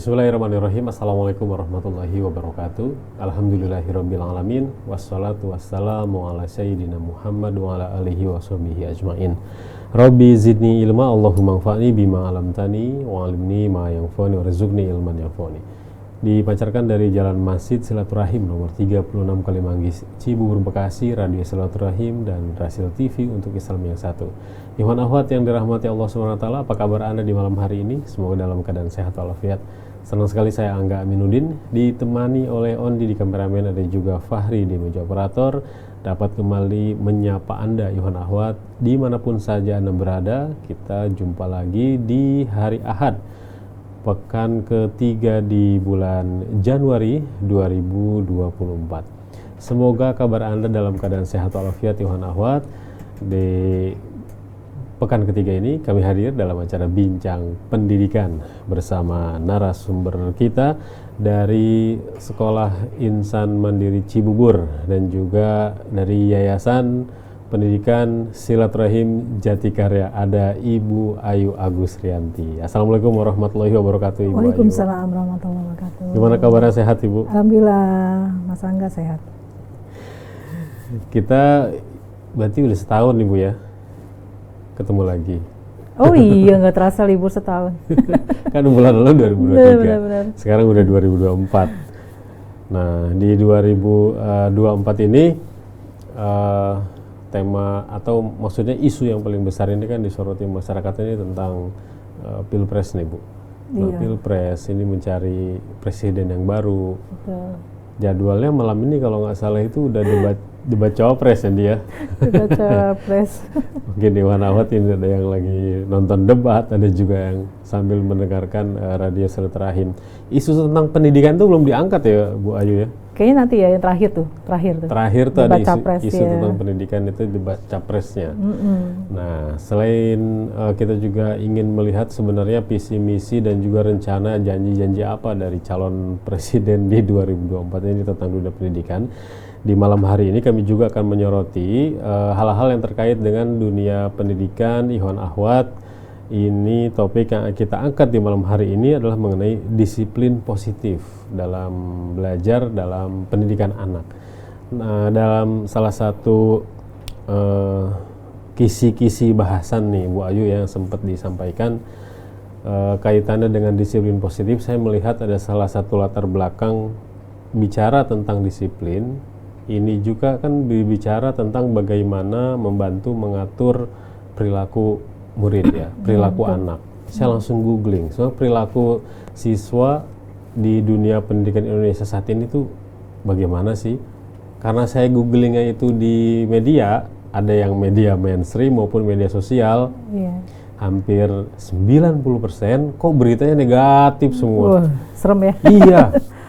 Bismillahirrahmanirrahim. Assalamualaikum warahmatullahi wabarakatuh. Alhamdulillahirrabbilalamin. Wassalatu wassalamu ala sayyidina Muhammad wa ala alihi wa sahbihi ajma'in. Rabbi zidni ilma, Allahumma anfa'ni bima alamtani wa alimni ma yanfa'ni wa rizukni ilman yanfa'ni. Dipancarkan dari Jalan Masjid Silaturahim nomor 36 Kalimanggis, Cibubur, Bekasi, Radio Silaturahim dan Rasil TV untuk Islam yang satu. Ikhwan akhwat yang dirahmati Allah SWT, apa kabar Anda di malam hari ini? Semoga dalam keadaan sehat walafiat. Senang sekali saya Angga Aminuddin ditemani oleh Ondi di kameramen, ada juga Fahri di meja operator. Dapat kembali menyapa Anda Ikhwan akhwat dimanapun saja Anda berada. Kita jumpa lagi di hari Ahad, pekan ketiga di bulan Januari 2024. Semoga kabar Anda dalam keadaan sehat walafiat Ikhwan akhwat. Di pekan ketiga ini kami hadir dalam acara Bincang Pendidikan bersama narasumber kita dari Sekolah Insan Mandiri Cibubur dan juga dari Yayasan Pendidikan Silaturahim Jatikarya, ada Ibu Ayu Agusrianti. Assalamualaikum warahmatullahi wabarakatuh, Ibu. Waalaikumsalam warahmatullahi wabarakatuh. Gimana kabarnya, sehat Ibu? Alhamdulillah, Mas Angga sehat. Kita berarti udah setahun Ibu ya ketemu lagi. Oh iya, nggak terasa libur setahun. Kan bulan lalu 2023, benar. Sekarang udah 2024. Nah, di 2024 ini tema atau maksudnya isu yang paling besar ini kan disoroti masyarakat ini tentang Pilpres nih Bu. Nah, Pilpres ini mencari presiden yang baru. Betul. Jadwalnya malam ini kalau nggak salah itu udah debat cawapres ya dia. Debat cawapres. Mungkin di Wanawat ini ada yang lagi nonton debat, ada juga yang sambil mendengarkan radio Silaturahim. Isu tentang pendidikan itu belum diangkat ya Bu Ayu ya? Kayaknya nanti ya yang terakhir tuh. Terakhir tuh ada isu ya. tentang pendidikan, itu debat capresnya. Nah, selain kita juga ingin melihat sebenarnya visi misi dan juga rencana janji-janji apa dari calon presiden di 2024 ini tentang dunia pendidikan. Di malam hari ini kami juga akan menyoroti hal-hal yang terkait dengan dunia pendidikan, Ikhwan akhwat. Ini topik yang kita angkat di malam hari ini adalah mengenai disiplin positif dalam belajar dalam pendidikan anak. Nah, dalam salah satu kisi-kisi bahasan nih Bu Ayu yang sempat disampaikan kaitannya dengan disiplin positif, saya melihat ada salah satu latar belakang bicara tentang disiplin. Ini juga kan berbicara tentang bagaimana membantu mengatur perilaku murid ya, perilaku anak. Saya langsung googling, perilaku siswa di dunia pendidikan Indonesia saat ini tuh bagaimana sih? Karena saya googlingnya itu di media, ada yang media mainstream maupun media sosial, hampir 90% kok beritanya negatif semua. Serem ya? Iya.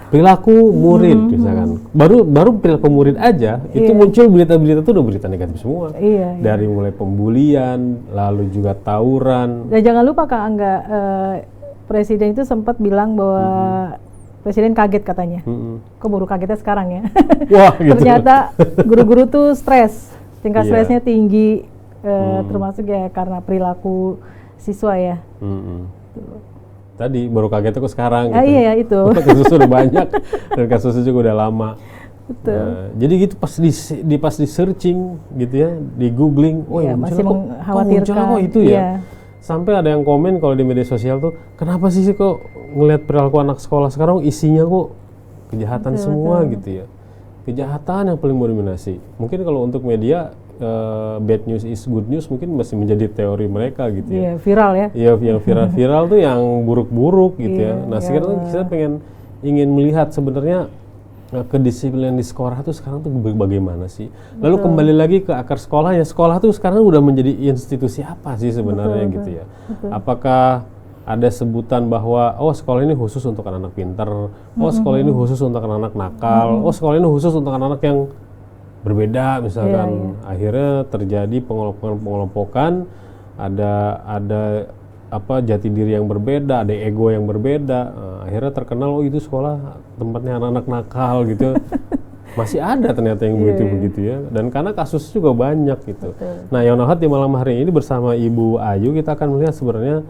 Perilaku murid misalkan, baru perilaku murid aja itu muncul berita-berita itu udah berita negatif semua. Dari mulai pembulian, lalu juga tauran. Dan jangan lupa Kak Angga, presiden itu sempat bilang bahwa presiden kaget katanya. Kok baru kagetnya sekarang ya? Wah, gitu. Ternyata guru-guru tuh stres, tingkat stresnya tinggi, termasuk ya karena perilaku siswa ya. Tadi baru kaget kok sekarang gitu. Iya itu. Kasus udah banyak dan kasusnya juga udah lama. Betul. Nah, jadi gitu pas di searching gitu ya, di googling, masih mengkhawatirkan kok itu ya. Sampai ada yang komen kalau di media sosial tuh, kenapa sih kok ngelihat perilaku anak sekolah sekarang isinya kok kejahatan semua gitu ya. Kejahatan yang paling mendominasi. Mungkin kalau untuk media bad news is good news mungkin masih menjadi teori mereka gitu ya. Viral ya. Iya, yang viral tuh yang buruk-buruk gitu ya. Nah, sekarang kita ingin melihat sebenarnya kedisiplinan di sekolah tuh sekarang tuh bagaimana sih. Lalu kembali lagi ke akar sekolah ya. Sekolah tuh sekarang udah menjadi institusi apa sih sebenarnya gitu ya. Apakah ada sebutan bahwa sekolah ini khusus untuk anak-anak pintar, sekolah ini khusus untuk anak-anak nakal, sekolah ini khusus untuk anak-anak yang berbeda misalkan. Akhirnya terjadi pengelompokan, ada jati diri yang berbeda, ada ego yang berbeda. Akhirnya terkenal itu sekolah tempatnya anak-anak nakal gitu. Masih ada ternyata yang begitu ya. Dan karena kasus juga banyak gitu. Nah, yang nahat di malam hari ini bersama Ibu Ayu kita akan melihat sebenarnya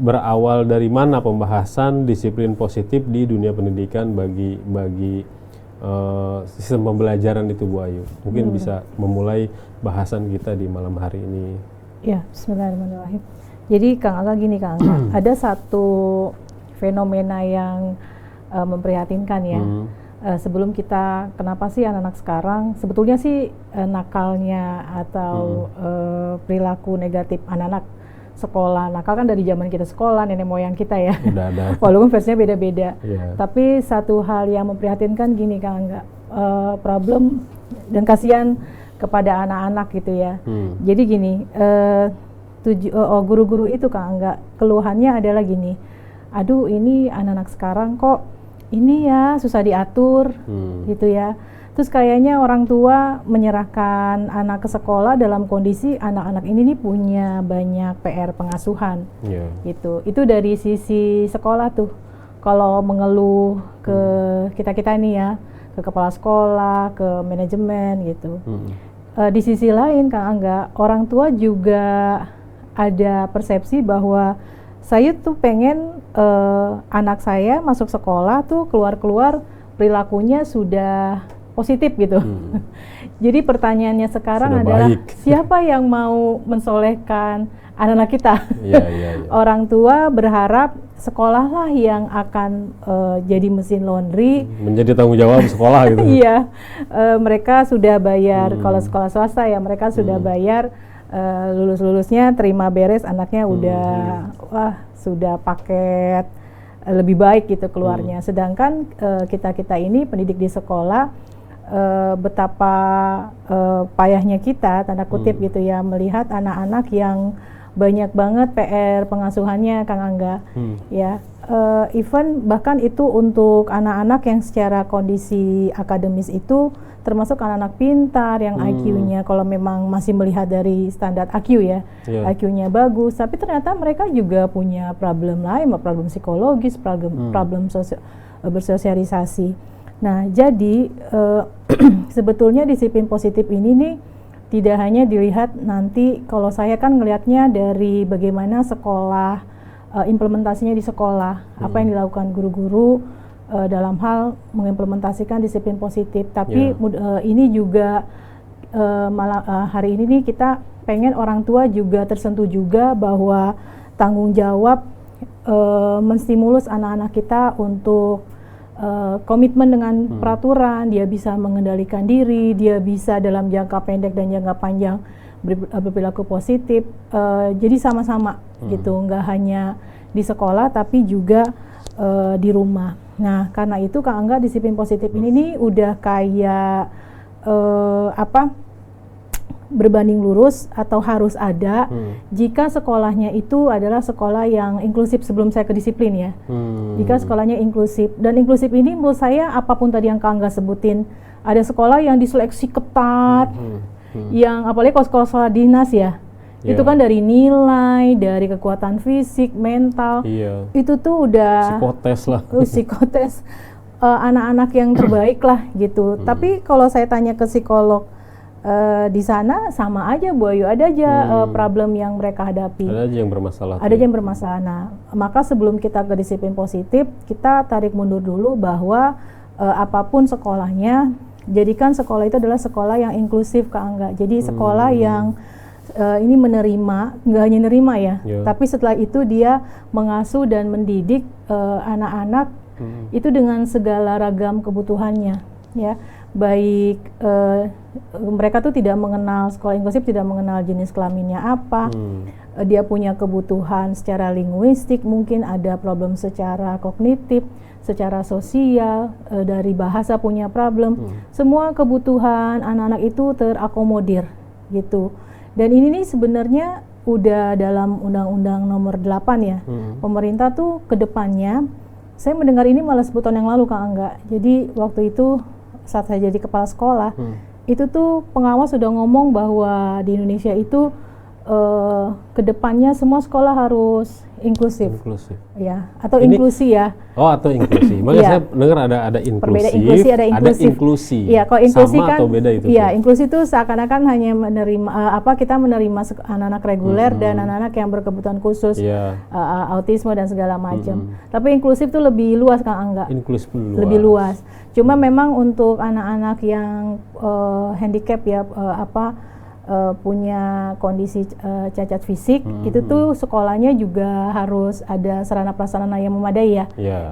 berawal dari mana pembahasan disiplin positif di dunia pendidikan bagi sistem pembelajaran itu, Bu Ayu? Mungkin bisa memulai bahasan kita di malam hari ini. Ya, bismillahirrahmanirrahim. Jadi Kang Angga gini, Kang Angga, ada satu fenomena yang memprihatinkan ya. Sebelum kita, kenapa sih anak-anak sekarang sebetulnya sih nakalnya atau perilaku negatif anak-anak sekolah, nakal kan dari zaman kita sekolah, nenek moyang kita ya. Udah ada. Walaupun versinya beda-beda. Yeah. Tapi satu hal yang memprihatinkan gini Kang Angga, problem dan kasihan kepada anak-anak gitu ya. Jadi gini, guru-guru itu Kang Angga, keluhannya adalah gini, aduh ini anak-anak sekarang kok ini ya susah diatur gitu ya. Terus kayaknya orang tua menyerahkan anak ke sekolah dalam kondisi anak-anak ini nih punya banyak PR pengasuhan gitu. Itu dari sisi sekolah tuh. Kalau mengeluh ke kita-kita nih ya, ke kepala sekolah, ke manajemen gitu. Di sisi lain Kang Angga, orang tua juga ada persepsi bahwa saya tuh pengen anak saya masuk sekolah tuh keluar-keluar perilakunya sudah positif gitu. Jadi pertanyaannya sekarang adalah siapa yang mau mensolehkan anak-anak kita? Orang tua berharap sekolah lah yang akan jadi mesin laundry, menjadi tanggung jawab sekolah gitu. Iya, mereka sudah bayar. Kalau sekolah swasta ya mereka sudah bayar, lulus-lulusnya terima beres, anaknya udah sudah paket lebih baik gitu keluarnya. Sedangkan kita ini pendidik di sekolah, betapa payahnya kita, tanda kutip gitu ya, melihat anak-anak yang banyak banget PR pengasuhannya Kang Angga. Ya, even bahkan itu untuk anak-anak yang secara kondisi akademis itu termasuk anak-anak pintar yang IQ-nya kalau memang masih melihat dari standar IQ ya, IQ-nya bagus, tapi ternyata mereka juga punya problem lain, problem psikologis, problem bersosialisasi. Nah, jadi sebetulnya disiplin positif ini nih tidak hanya dilihat nanti, kalau saya kan ngelihatnya dari bagaimana sekolah, implementasinya di sekolah, apa yang dilakukan guru-guru dalam hal mengimplementasikan disiplin positif. Tapi ini juga malah hari ini nih kita pengen orang tua juga tersentuh juga bahwa tanggung jawab menstimulus anak-anak kita untuk komitmen dengan peraturan, dia bisa mengendalikan diri, dia bisa dalam jangka pendek dan jangka panjang berperilaku positif. Jadi sama-sama gitu, nggak hanya di sekolah tapi juga di rumah. Nah, karena itu Kang Angga, disiplin positif ini nih udah kayak berbanding lurus atau harus ada jika sekolahnya itu adalah sekolah yang inklusif. Sebelum saya ke disiplin ya, jika sekolahnya inklusif, dan inklusif ini menurut saya apapun tadi yang Kang Angga sebutin, ada sekolah yang diseleksi ketat, yang apalagi kalau sekolah dinas ya, itu kan dari nilai, dari kekuatan fisik, mental, itu tuh udah psikotes lah, psikotes anak-anak yang terbaik lah gitu. Tapi kalau saya tanya ke psikolog, di sana sama aja Bu Ayu, ada aja problem yang mereka hadapi. Ada aja yang bermasalah. Ada aja yang bermasalah. Nah, maka sebelum kita ke disiplin positif, kita tarik mundur dulu bahwa apapun sekolahnya, jadikan sekolah itu adalah sekolah yang inklusif Kak Angga. Jadi sekolah yang ini menerima, nggak hanya nerima ya, tapi setelah itu dia mengasuh dan mendidik anak-anak itu dengan segala ragam kebutuhannya, ya. Baik mereka tuh tidak mengenal, sekolah inklusif tidak mengenal jenis kelaminnya apa, dia punya kebutuhan secara linguistik, mungkin ada problem secara kognitif, secara sosial, dari bahasa punya problem, semua kebutuhan anak-anak itu terakomodir gitu. Dan ini nih sebenarnya udah dalam Undang-Undang Nomor 8 ya, pemerintah tuh ke depannya, saya mendengar ini malah 10 tahun yang lalu Kak Angga. Jadi waktu itu saat saya jadi kepala sekolah, itu tuh pengawas sudah ngomong bahwa di Indonesia itu kedepannya semua sekolah harus inklusif. Ya, atau ini, inklusi ya. Oh, atau inklusi. Makanya saya dengar ada inklusif, ada inklusi. Iya, kalau inklusi sama kan atau beda itu? Iya, inklusi itu seakan-akan hanya menerima kita menerima anak-anak reguler dan anak-anak yang berkebutuhan khusus, autisme dan segala macam. Tapi inklusif itu lebih luas, Kang Angga. Inklusif lebih luas. Cuma memang untuk anak-anak yang handicap ya, punya kondisi cacat fisik, itu tuh sekolahnya juga harus ada sarana prasarana yang memadai ya,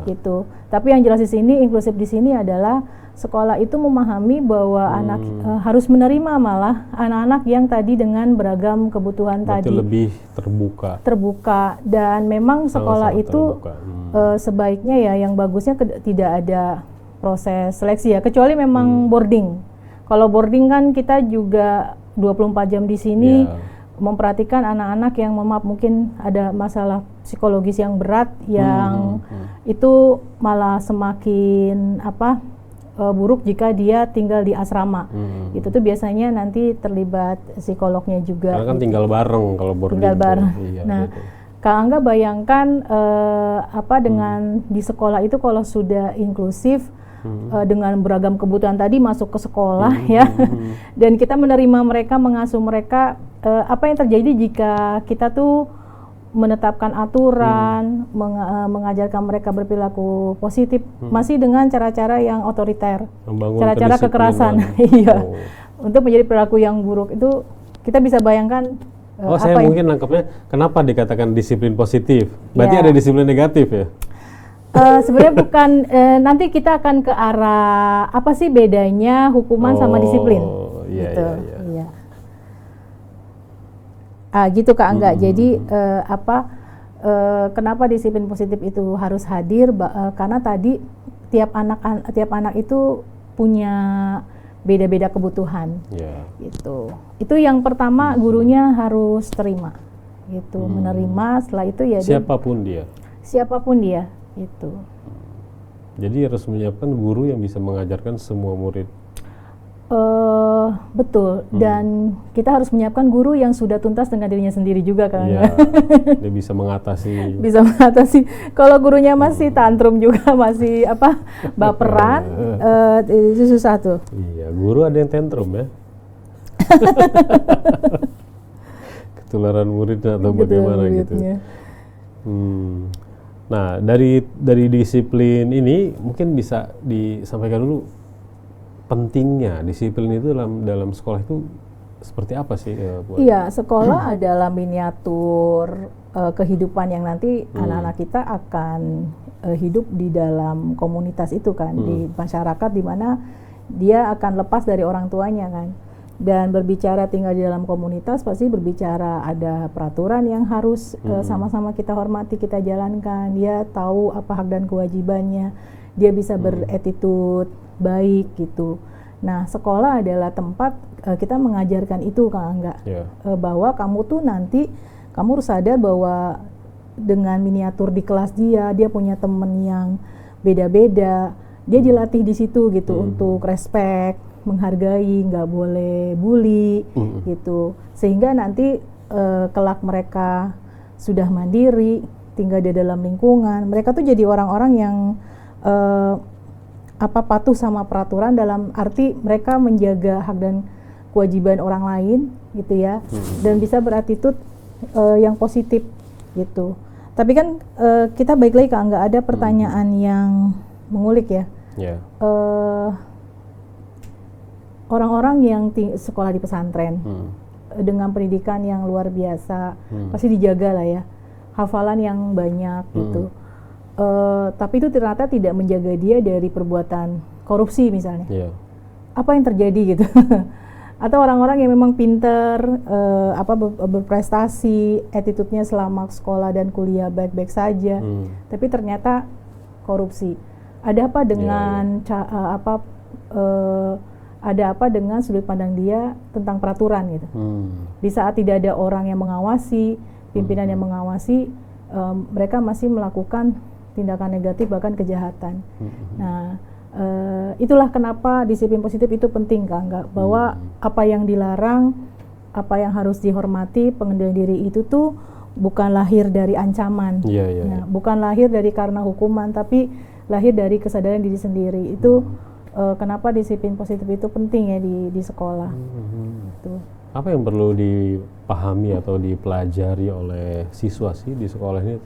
gitu. Tapi yang jelas di sini inklusif di sini adalah sekolah itu memahami bahwa anak harus menerima malah anak-anak yang tadi dengan beragam kebutuhan. Berarti tadi lebih terbuka dan memang sekolah itu sebaiknya ya yang bagusnya tidak ada proses seleksi ya, kecuali memang boarding. Kalau boarding kan kita juga 24 jam di sini memperhatikan anak-anak yang mungkin ada masalah psikologis yang berat yang itu malah semakin buruk jika dia tinggal di asrama. Itu tuh biasanya nanti terlibat psikolognya juga. Karena kan tinggal bareng kalau boarding. Tinggal bareng. Nah, gitu. Kak Angga bayangkan dengan di sekolah itu kalau sudah inklusif dengan beragam kebutuhan tadi masuk ke sekolah dan kita menerima mereka, mengasuh mereka, apa yang terjadi jika kita tuh menetapkan aturan, mengajarkan mereka berperilaku positif, masih dengan cara-cara yang otoriter, cara-cara kekerasan, untuk menjadi perilaku yang buruk itu kita bisa bayangkan. Saya mungkin nangkepnya kenapa dikatakan disiplin positif? Berarti ada disiplin negatif ya? Sebenarnya bukan, nanti kita akan ke arah apa sih bedanya hukuman sama disiplin. Gitu. Gitu Kak Angga. Jadi kenapa disiplin positif itu harus hadir? Karena tadi tiap anak itu punya beda-beda kebutuhan. Gitu. Itu yang pertama gurunya harus terima. Gitu, menerima. Setelah itu ya siapapun dia. Itu. Jadi harus menyiapkan guru yang bisa mengajarkan semua murid. Betul. Dan kita harus menyiapkan guru yang sudah tuntas dengan dirinya sendiri juga kan. Dia bisa mengatasi. Kalau gurunya masih tantrum juga, masih baperan, itu susah tuh. Iya, guru ada yang tantrum ya. Ketularan murid atau bagaimana gitu. Nah, dari disiplin ini mungkin bisa disampaikan dulu pentingnya disiplin itu dalam sekolah itu seperti apa sih? Iya, sekolah adalah miniatur kehidupan yang nanti anak-anak kita akan hidup di dalam komunitas itu kan, di masyarakat di mana dia akan lepas dari orang tuanya kan. Dan berbicara tinggal di dalam komunitas pasti berbicara ada peraturan yang harus sama-sama kita hormati, kita jalankan. Dia tahu apa hak dan kewajibannya, dia bisa beretitude baik gitu. Nah, sekolah adalah tempat kita mengajarkan itu Kang Angga, bahwa kamu tuh nanti kamu harus sadar bahwa dengan miniatur di kelas dia punya temen yang beda-beda, dia dilatih di situ gitu untuk respect, menghargai, nggak boleh bully gitu, sehingga nanti kelak mereka sudah mandiri, tinggal di dalam lingkungan, mereka tuh jadi orang-orang yang patuh sama peraturan dalam arti mereka menjaga hak dan kewajiban orang lain gitu ya, dan bisa beratitude yang positif gitu. Tapi kan kita balik lagi nggak ada pertanyaan yang mengulik ya. Orang-orang yang sekolah di pesantren dengan pendidikan yang luar biasa pasti dijaga lah ya, hafalan yang banyak gitu. Tapi itu ternyata tidak menjaga dia dari perbuatan korupsi misalnya. Apa yang terjadi gitu? Atau orang-orang yang memang pinter, berprestasi, attitude-nya selama sekolah dan kuliah baik-baik saja, tapi ternyata korupsi. Ada apa dengan ada apa dengan sudut pandang dia tentang peraturan gitu. Di saat tidak ada orang yang mengawasi, pimpinan yang mengawasi, mereka masih melakukan tindakan negatif bahkan kejahatan. Nah, itulah kenapa disiplin positif itu penting Kak, bahwa apa yang dilarang apa yang harus dihormati, pengendalian diri itu tuh bukan lahir dari ancaman, bukan lahir dari karena hukuman, tapi lahir dari kesadaran diri sendiri. Itu kenapa disiplin positif itu penting ya di sekolah. Gitu. Apa yang perlu dipahami atau dipelajari oleh siswa sih di sekolah ini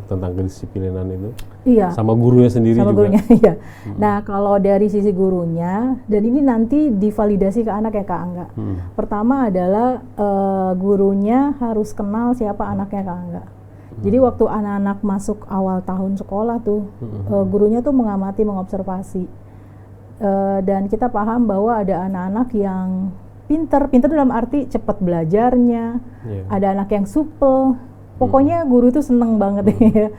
tentang kedisiplinan itu? Iya. Sama gurunya sendiri sama juga? Gurunya, iya. Nah, kalau dari sisi gurunya, dan ini nanti divalidasi ke anak ya Kak Angga. Pertama adalah gurunya harus kenal siapa anaknya Kak Angga. Jadi waktu anak-anak masuk awal tahun sekolah tuh, gurunya tuh mengamati, mengobservasi. Dan kita paham bahwa ada anak-anak yang pinter dalam arti cepat belajarnya, ada anak yang supel, pokoknya guru itu seneng banget ya.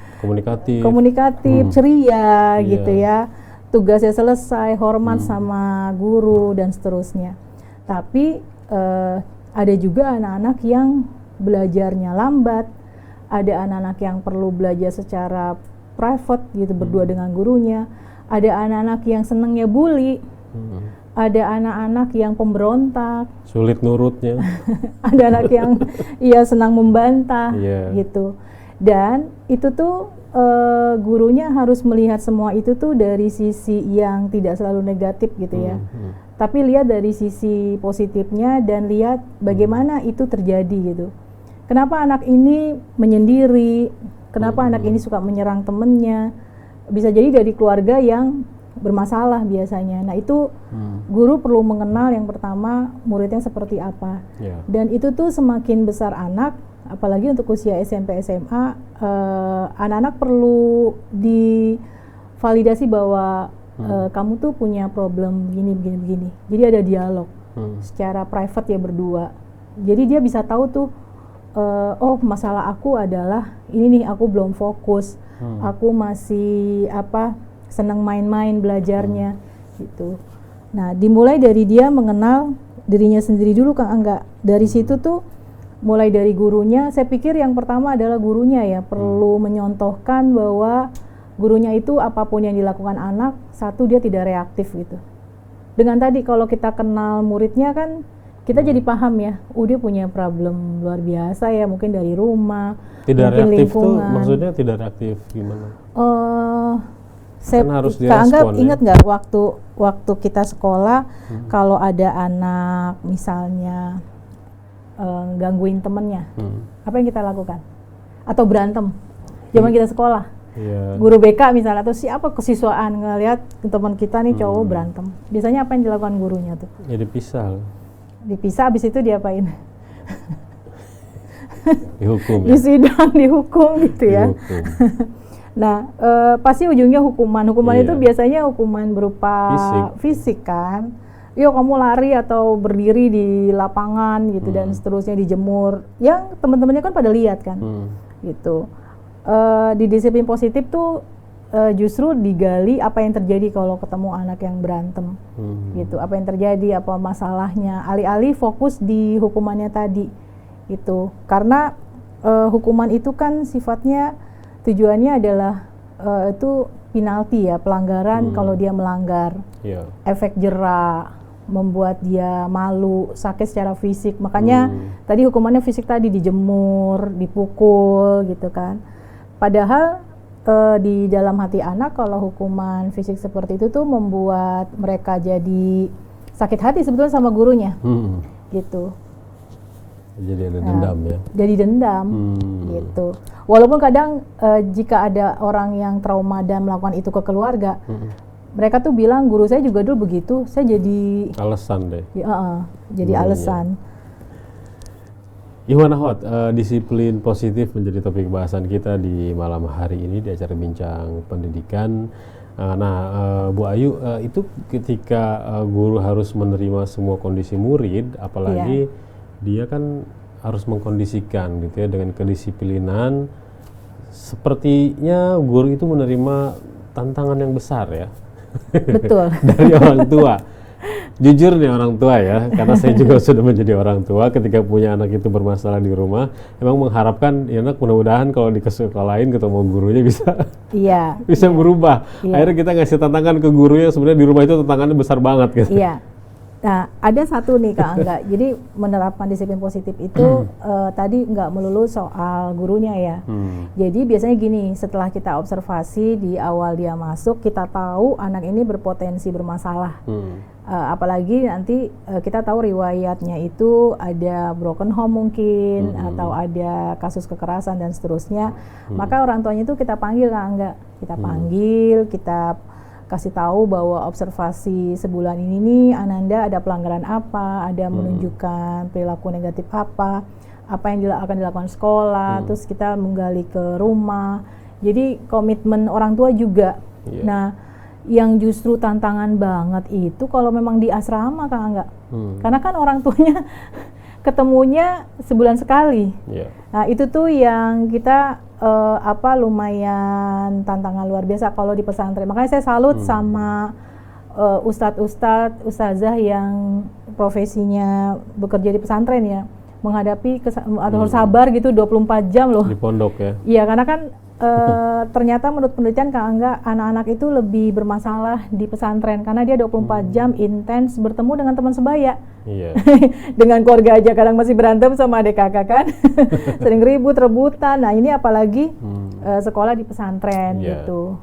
Komunikatif, ceria gitu ya, tugasnya selesai, hormat sama guru dan seterusnya. Tapi ada juga anak-anak yang belajarnya lambat, ada anak-anak yang perlu belajar secara private gitu, berdua dengan gurunya, ada anak-anak yang senengnya bully, ada anak-anak yang pemberontak, sulit nurutnya, ada anak yang senang membantah, gitu. Dan itu tuh gurunya harus melihat semua itu tuh dari sisi yang tidak selalu negatif gitu ya, tapi lihat dari sisi positifnya dan lihat bagaimana itu terjadi gitu. Kenapa anak ini menyendiri? Kenapa anak ini suka menyerang temennya? Bisa jadi dari keluarga yang bermasalah biasanya. Nah itu guru perlu mengenal yang pertama muridnya seperti apa. Dan itu tuh semakin besar anak, apalagi untuk usia SMP SMA, anak-anak perlu divalidasi bahwa kamu tuh punya problem begini. Jadi ada dialog secara private ya berdua. Jadi dia bisa tahu tuh, oh masalah aku adalah ini nih, aku belum fokus, aku masih senang main-main belajarnya gitu. Nah, dimulai dari dia mengenal dirinya sendiri dulu Kang Angga. Dari situ tuh mulai dari gurunya, saya pikir yang pertama adalah gurunya ya, perlu menyontohkan bahwa gurunya itu apapun yang dilakukan anak, satu dia tidak reaktif gitu. Dengan tadi kalau kita kenal muridnya kan kita jadi paham ya, dia punya problem luar biasa ya, mungkin dari rumah, tidak mungkin reaktif lingkungan. tuh maksudnya tidak reaktif gimana? Saya harus anggap ingat nggak waktu kita sekolah, kalau ada anak misalnya gangguin temennya, apa yang kita lakukan? Atau berantem, zaman kita sekolah, guru BK misalnya atau siapa kesiswaan ngelihat teman kita nih cowok berantem, biasanya apa yang dilakukan gurunya tuh? Ya dipisah, habis itu diapain? Dihukum ya? Disidang, dihukum gitu ya. Nah, pasti ujungnya hukuman itu biasanya hukuman berupa fisik kan. Yuk kamu lari atau berdiri di lapangan gitu dan seterusnya, dijemur. Yang teman-temannya kan pada lihat kan, gitu. Di disiplin positif tuh justru digali apa yang terjadi kalau ketemu anak yang berantem, gitu. Apa yang terjadi, apa masalahnya. Alih-alih fokus di hukumannya tadi, gitu. Karena hukuman itu kan sifatnya tujuannya adalah itu penalti ya, pelanggaran kalau dia melanggar, efek jera, membuat dia malu, sakit secara fisik. Makanya tadi hukumannya fisik tadi, dijemur, dipukul gitu kan. Padahal di dalam hati anak kalau hukuman fisik seperti itu tuh membuat mereka jadi sakit hati sebetulnya sama gurunya, gitu. Jadi ada dendam ya? Jadi dendam, gitu. Walaupun kadang jika ada orang yang trauma dan melakukan itu ke keluarga, mereka tuh bilang guru saya juga dulu begitu, saya jadi alasan deh. Jadi alasan. Ihwan Ahwat, disiplin positif menjadi topik bahasan kita di malam hari ini di acara Bincang Pendidikan. Bu Ayu, itu ketika guru harus menerima semua kondisi murid, apalagi dia kan harus mengkondisikan gitu ya dengan kedisiplinan. Sepertinya guru itu menerima tantangan yang besar ya. Betul. Dari orang tua. Jujur nih orang tua ya, karena saya juga sudah menjadi orang tua ketika punya anak itu bermasalah di rumah, emang mengharapkan ya anak mudah-mudahan kalau di sekolah lain ketemu gurunya bisa berubah. Akhirnya kita ngasih tantangan ke gurunya, sebenarnya di rumah itu tantangannya besar banget gitu. Nah, ada satu nih Kak Angga. Jadi menerapkan disiplin positif itu tadi nggak melulu soal gurunya ya. Jadi biasanya gini, setelah kita observasi di awal dia masuk, kita tahu anak ini berpotensi bermasalah. Apalagi nanti kita tahu riwayatnya itu ada broken home mungkin, atau ada kasus kekerasan dan seterusnya. Maka orang tuanya itu kita panggil Kak Angga. Kita panggil, kita kasih tahu bahwa observasi sebulan ini nih Ananda ada pelanggaran apa, ada menunjukkan perilaku negatif apa yang akan dilakukan sekolah, terus kita menggali ke rumah. Jadi komitmen orang tua juga. Nah, yang justru tantangan banget itu kalau memang di asrama Kak Angga. Karena kan orang tuanya ketemunya sebulan sekali. Nah, itu tuh yang kita lumayan tantangan luar biasa kalau di pesantren. Makanya saya salut sama ustazah yang profesinya bekerja di pesantren ya, menghadapi harus sabar gitu 24 jam loh. Di pondok ya? Iya, karena kan ternyata menurut penelitian Kak Angga, anak-anak itu lebih bermasalah di pesantren karena dia 24 jam intens bertemu dengan teman sebaya. Iya. Dengan keluarga aja kadang masih berantem sama adik kakak kan. Sering ribut, rebutan. Nah, ini apalagi sekolah di pesantren gitu.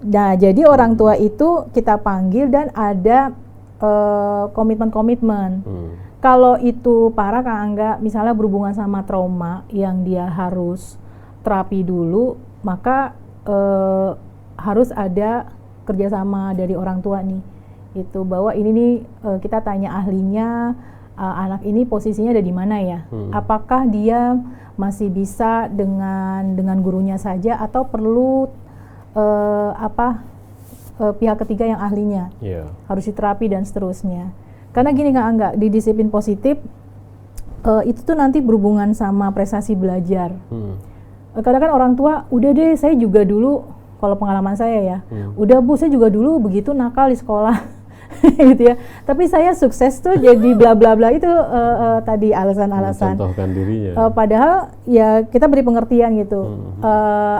Nah, jadi orang tua itu kita panggil dan ada komitmen-komitmen. Kalau itu parah Kak Angga, misalnya berhubungan sama trauma yang dia harus terapi dulu, maka harus ada kerjasama dari orang tua nih, itu bahwa ini nih kita tanya ahlinya, anak ini posisinya ada di mana ya? Apakah dia masih bisa dengan gurunya saja atau perlu pihak ketiga yang ahlinya harus diterapi dan seterusnya. Karena gini Kak Angga, di disiplin positif itu tuh nanti berhubungan sama prestasi belajar. Kadang kan orang tua, udah deh saya juga dulu, kalau pengalaman saya ya, udah Bu saya juga dulu begitu nakal di sekolah, gitu ya. Tapi saya sukses tuh jadi bla bla bla itu tadi alasan-alasan. Mencontohkan dirinya. Padahal ya kita beri pengertian gitu.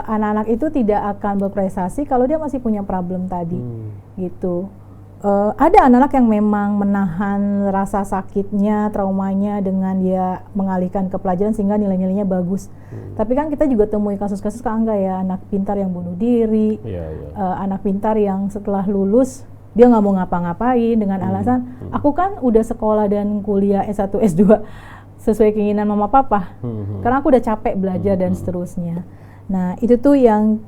Anak-anak itu tidak akan berprestasi kalau dia masih punya problem tadi, gitu. Ada anak-anak yang memang menahan rasa sakitnya, traumanya dengan dia mengalihkan ke pelajaran sehingga nilai-nilainya bagus. Tapi kan kita juga temui kasus-kasus Kak Angga ya, anak pintar yang bunuh diri, anak pintar yang setelah lulus dia nggak mau ngapa-ngapain dengan alasan aku kan udah sekolah dan kuliah S1, S2 sesuai keinginan mama papa, karena aku udah capek belajar dan seterusnya. Nah, itu tuh yang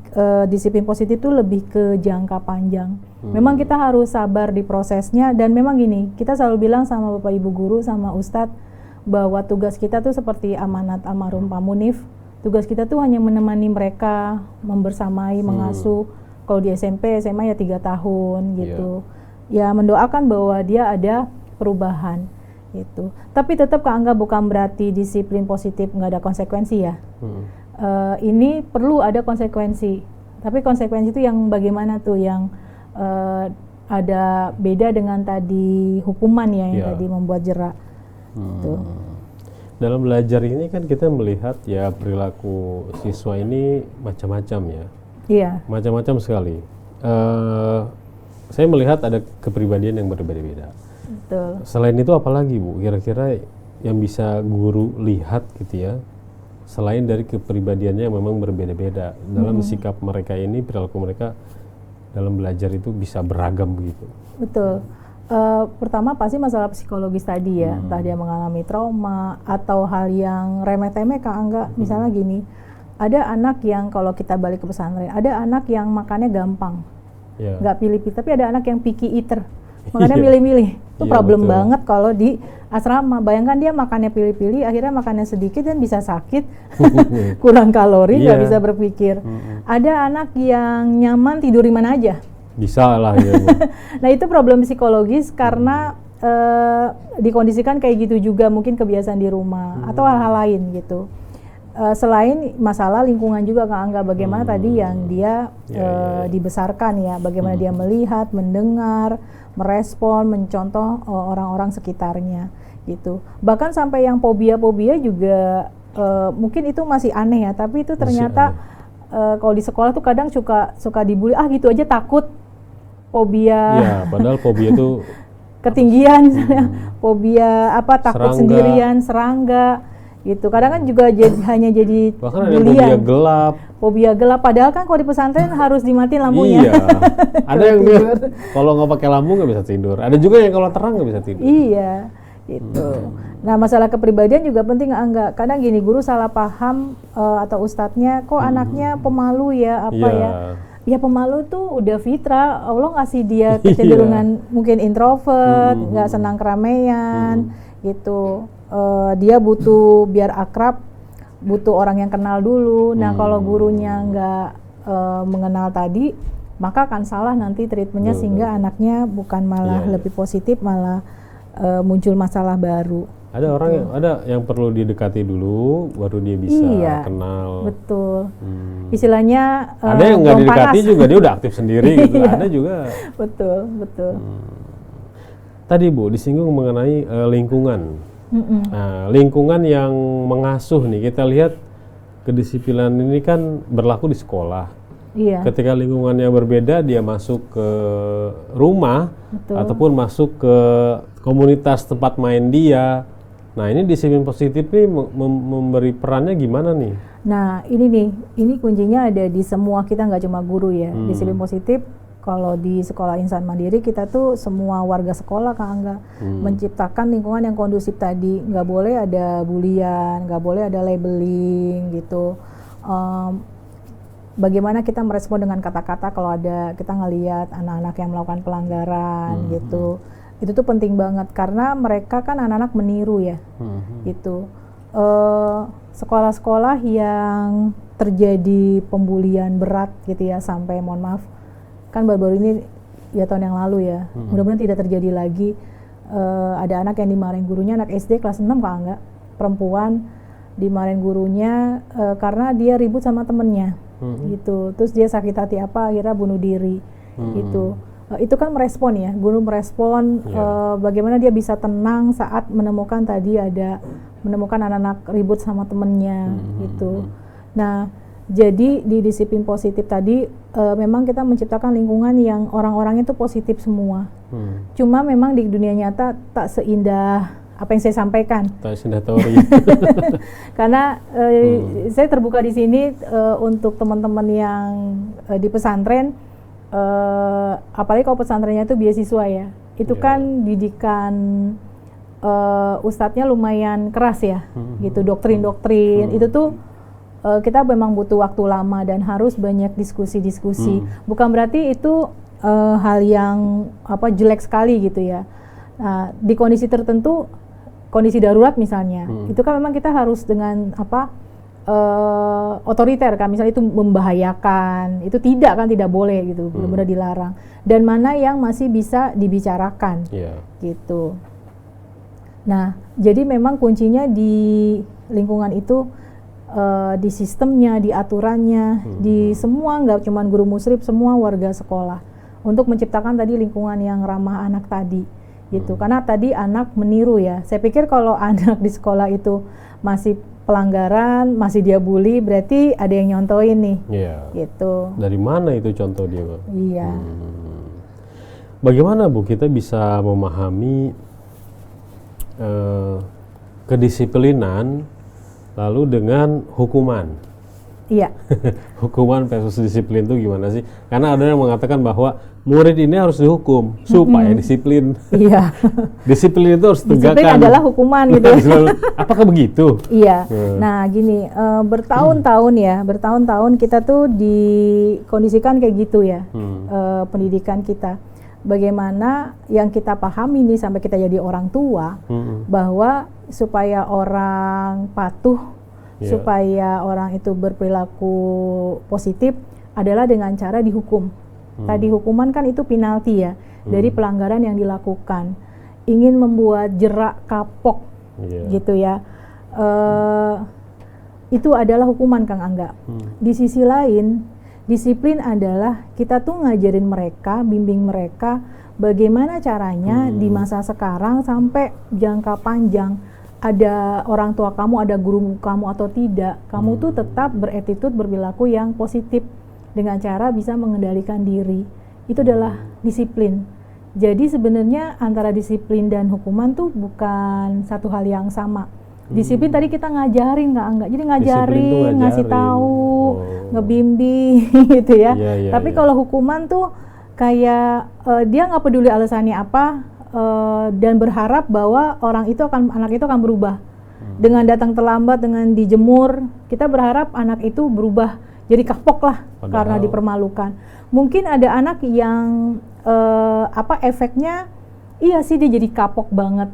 disiplin positif tuh lebih ke jangka panjang. Memang kita harus sabar di prosesnya, dan memang gini, kita selalu bilang sama Bapak Ibu guru, sama Ustadz, bahwa tugas kita tuh seperti amanat almarhum Pak Munif. Tugas kita tuh hanya menemani mereka, membersamai, mengasuh. Kalau di SMP, SMA ya 3 tahun gitu. Ya mendoakan bahwa dia ada perubahan gitu. Tapi tetap Kak Angga bukan berarti disiplin positif nggak ada konsekuensi ya. Ini perlu ada konsekuensi, tapi konsekuensi itu yang bagaimana tuh, yang ada beda dengan tadi hukuman ya, yang tadi membuat jerak. Dalam belajar ini kan kita melihat ya perilaku siswa ini macam-macam ya. Iya. Macam-macam sekali. Saya melihat ada kepribadian yang berbeda-beda. Betul. Selain itu apalagi Bu, kira-kira yang bisa guru lihat gitu ya, selain dari kepribadiannya yang memang berbeda-beda dalam sikap mereka ini, perilaku mereka dalam belajar itu bisa beragam begitu. Betul. Pertama pasti masalah psikologis tadi ya, entah dia mengalami trauma atau hal yang remeh-temeh Kak Angga. Misalnya gini, ada anak yang kalau kita balik ke pesantren, ada anak yang makannya gampang, nggak pilih-pilih, tapi ada anak yang picky eater, makannya milih-milih. Itu problem banget kalau di asrama. Bayangkan dia makannya pilih-pilih, akhirnya makannya sedikit dan bisa sakit, kurang kalori, nggak bisa berpikir. Ada anak yang nyaman tidur di mana aja. Bisa lah ya. Nah itu problem psikologis karena dikondisikan kayak gitu juga, mungkin kebiasaan di rumah atau hal-hal lain gitu. Selain masalah lingkungan juga Kak Angga, bagaimana tadi yang dia dibesarkan ya, bagaimana dia melihat, mendengar, merespon, mencontoh orang-orang sekitarnya gitu. Bahkan sampai yang fobia-fobia juga mungkin itu masih aneh ya, tapi itu ternyata kalau di sekolah tuh kadang suka dibully, gitu aja takut, fobia. Iya, padahal fobia itu ketinggian misalnya, fobia takut sendirian, serangga gitu. Kadang kan juga hanya jadi bahkan ada fobia gelap. Fobia gelap, padahal kan kalau di pesantren harus dimatiin lampunya. Iya. Ada yang dia kalau nggak pakai lampu nggak bisa tidur. Ada juga yang kalau terang nggak bisa tidur. Iya, itu. Nah, masalah kepribadian juga penting enggak. Kadang gini, guru salah paham atau ustadznya, kok anaknya pemalu ya, ya pemalu tuh udah fitrah. Allah ngasih dia kecenderungan mungkin introvert, nggak senang keramaian, gitu. Dia butuh biar akrab, butuh orang yang kenal dulu. Nah, kalau gurunya nggak mengenal tadi, maka akan salah nanti treatmentnya sehingga anaknya bukan malah lebih positif, malah muncul masalah baru. Ada orang yang perlu didekati dulu, baru dia bisa kenal. Betul. Istilahnya ada yang nggak didekati juga dia udah aktif sendiri gitu. Ada juga. Betul. Tadi Bu disinggung mengenai lingkungan. Nah, lingkungan yang mengasuh nih, kita lihat kedisiplinan ini kan berlaku di sekolah. Iya. Ketika lingkungannya berbeda, dia masuk ke rumah ataupun masuk ke komunitas tempat main dia. Nah, ini disiplin positif nih memberi perannya gimana nih? Nah, ini kuncinya ada di semua kita, nggak cuma guru ya. Disiplin positif kalau di sekolah insan mandiri kita tuh semua warga sekolah Kak Angga menciptakan lingkungan yang kondusif tadi. Nggak boleh ada bulian, nggak boleh ada labeling gitu. Bagaimana kita merespon dengan kata-kata kalau ada kita ngelihat anak-anak yang melakukan pelanggaran gitu. Itu tuh penting banget karena mereka kan anak-anak meniru ya, gitu. Sekolah-sekolah yang terjadi pembulian berat gitu ya, sampai mohon maaf, kan baru-baru ini ya tahun yang lalu ya, mudah-mudahan tidak terjadi lagi. Ada anak yang dimarahin gurunya, anak SD kelas 6 Kak Angga, perempuan dimarahin gurunya karena dia ribut sama temennya, gitu. Terus dia sakit hati akhirnya bunuh diri, gitu. Itu kan merespon ya, guru merespon bagaimana dia bisa tenang saat menemukan anak-anak ribut sama temennya, gitu. Nah, jadi di disiplin positif tadi memang kita menciptakan lingkungan yang orang-orangnya itu positif semua. Cuma memang di dunia nyata tak seindah apa yang saya sampaikan. Tak seindah teori. Karena saya terbuka di sini untuk teman-teman yang di pesantren. Apalagi kalau pesantrennya itu beasiswa ya, itu kan didikan ustadznya lumayan keras ya, gitu, doktrin-doktrin itu tuh kita memang butuh waktu lama dan harus banyak diskusi-diskusi. Bukan berarti itu hal yang jelek sekali gitu ya. Nah, di kondisi tertentu, kondisi darurat misalnya, itu kan memang kita harus dengan otoriter kan, misalnya itu membahayakan, itu tidak boleh gitu, benar-benar dilarang. Dan mana yang masih bisa dibicarakan, gitu. Nah, jadi memang kuncinya di lingkungan itu, di sistemnya, di aturannya, di semua, nggak cuma guru musrif, semua warga sekolah, untuk menciptakan tadi lingkungan yang ramah anak tadi, gitu. Karena tadi anak meniru ya. Saya pikir kalau anak di sekolah itu masih pelanggaran, masih dia bully, berarti ada yang nyontoin nih, gitu. Dari mana itu contoh dia, Bu? Iya. Bagaimana Bu kita bisa memahami kedisiplinan lalu dengan hukuman? Iya. Hukuman versus disiplin itu gimana sih? Karena ada yang mengatakan bahwa murid ini harus dihukum supaya disiplin. Iya. Disiplin itu harus tegakkan. Disiplin adalah hukuman gitu. Apakah begitu? Iya. Nah, gini, bertahun-tahun kita tuh dikondisikan kayak gitu ya, pendidikan kita. Bagaimana yang kita pahami nih sampai kita jadi orang tua, bahwa supaya orang patuh, supaya orang itu berperilaku positif adalah dengan cara dihukum. Tadi hukuman kan itu penalti ya, dari pelanggaran yang dilakukan. Ingin membuat jerak kapok, gitu ya. Itu adalah hukuman Kang Angga. Di sisi lain, disiplin adalah kita tuh ngajarin mereka, bimbing mereka bagaimana caranya di masa sekarang sampai jangka panjang. Ada orang tua kamu, ada guru kamu atau tidak, kamu tuh tetap beretitude, berperilaku yang positif dengan cara bisa mengendalikan diri. Itu adalah disiplin, Jadi sebenarnya antara disiplin dan hukuman tuh bukan satu hal yang sama. Disiplin tadi kita ngajarin Kak Angga, jadi ngajarin, ngasih tahu, ngebimbing gitu ya. Tapi kalau hukuman tuh kayak dia nggak peduli alasannya apa dan berharap bahwa anak itu akan berubah. Dengan datang terlambat, dengan dijemur, kita berharap anak itu berubah jadi kapok lah. Padahal, karena dipermalukan. Mungkin ada anak yang efeknya iya sih dia jadi kapok banget.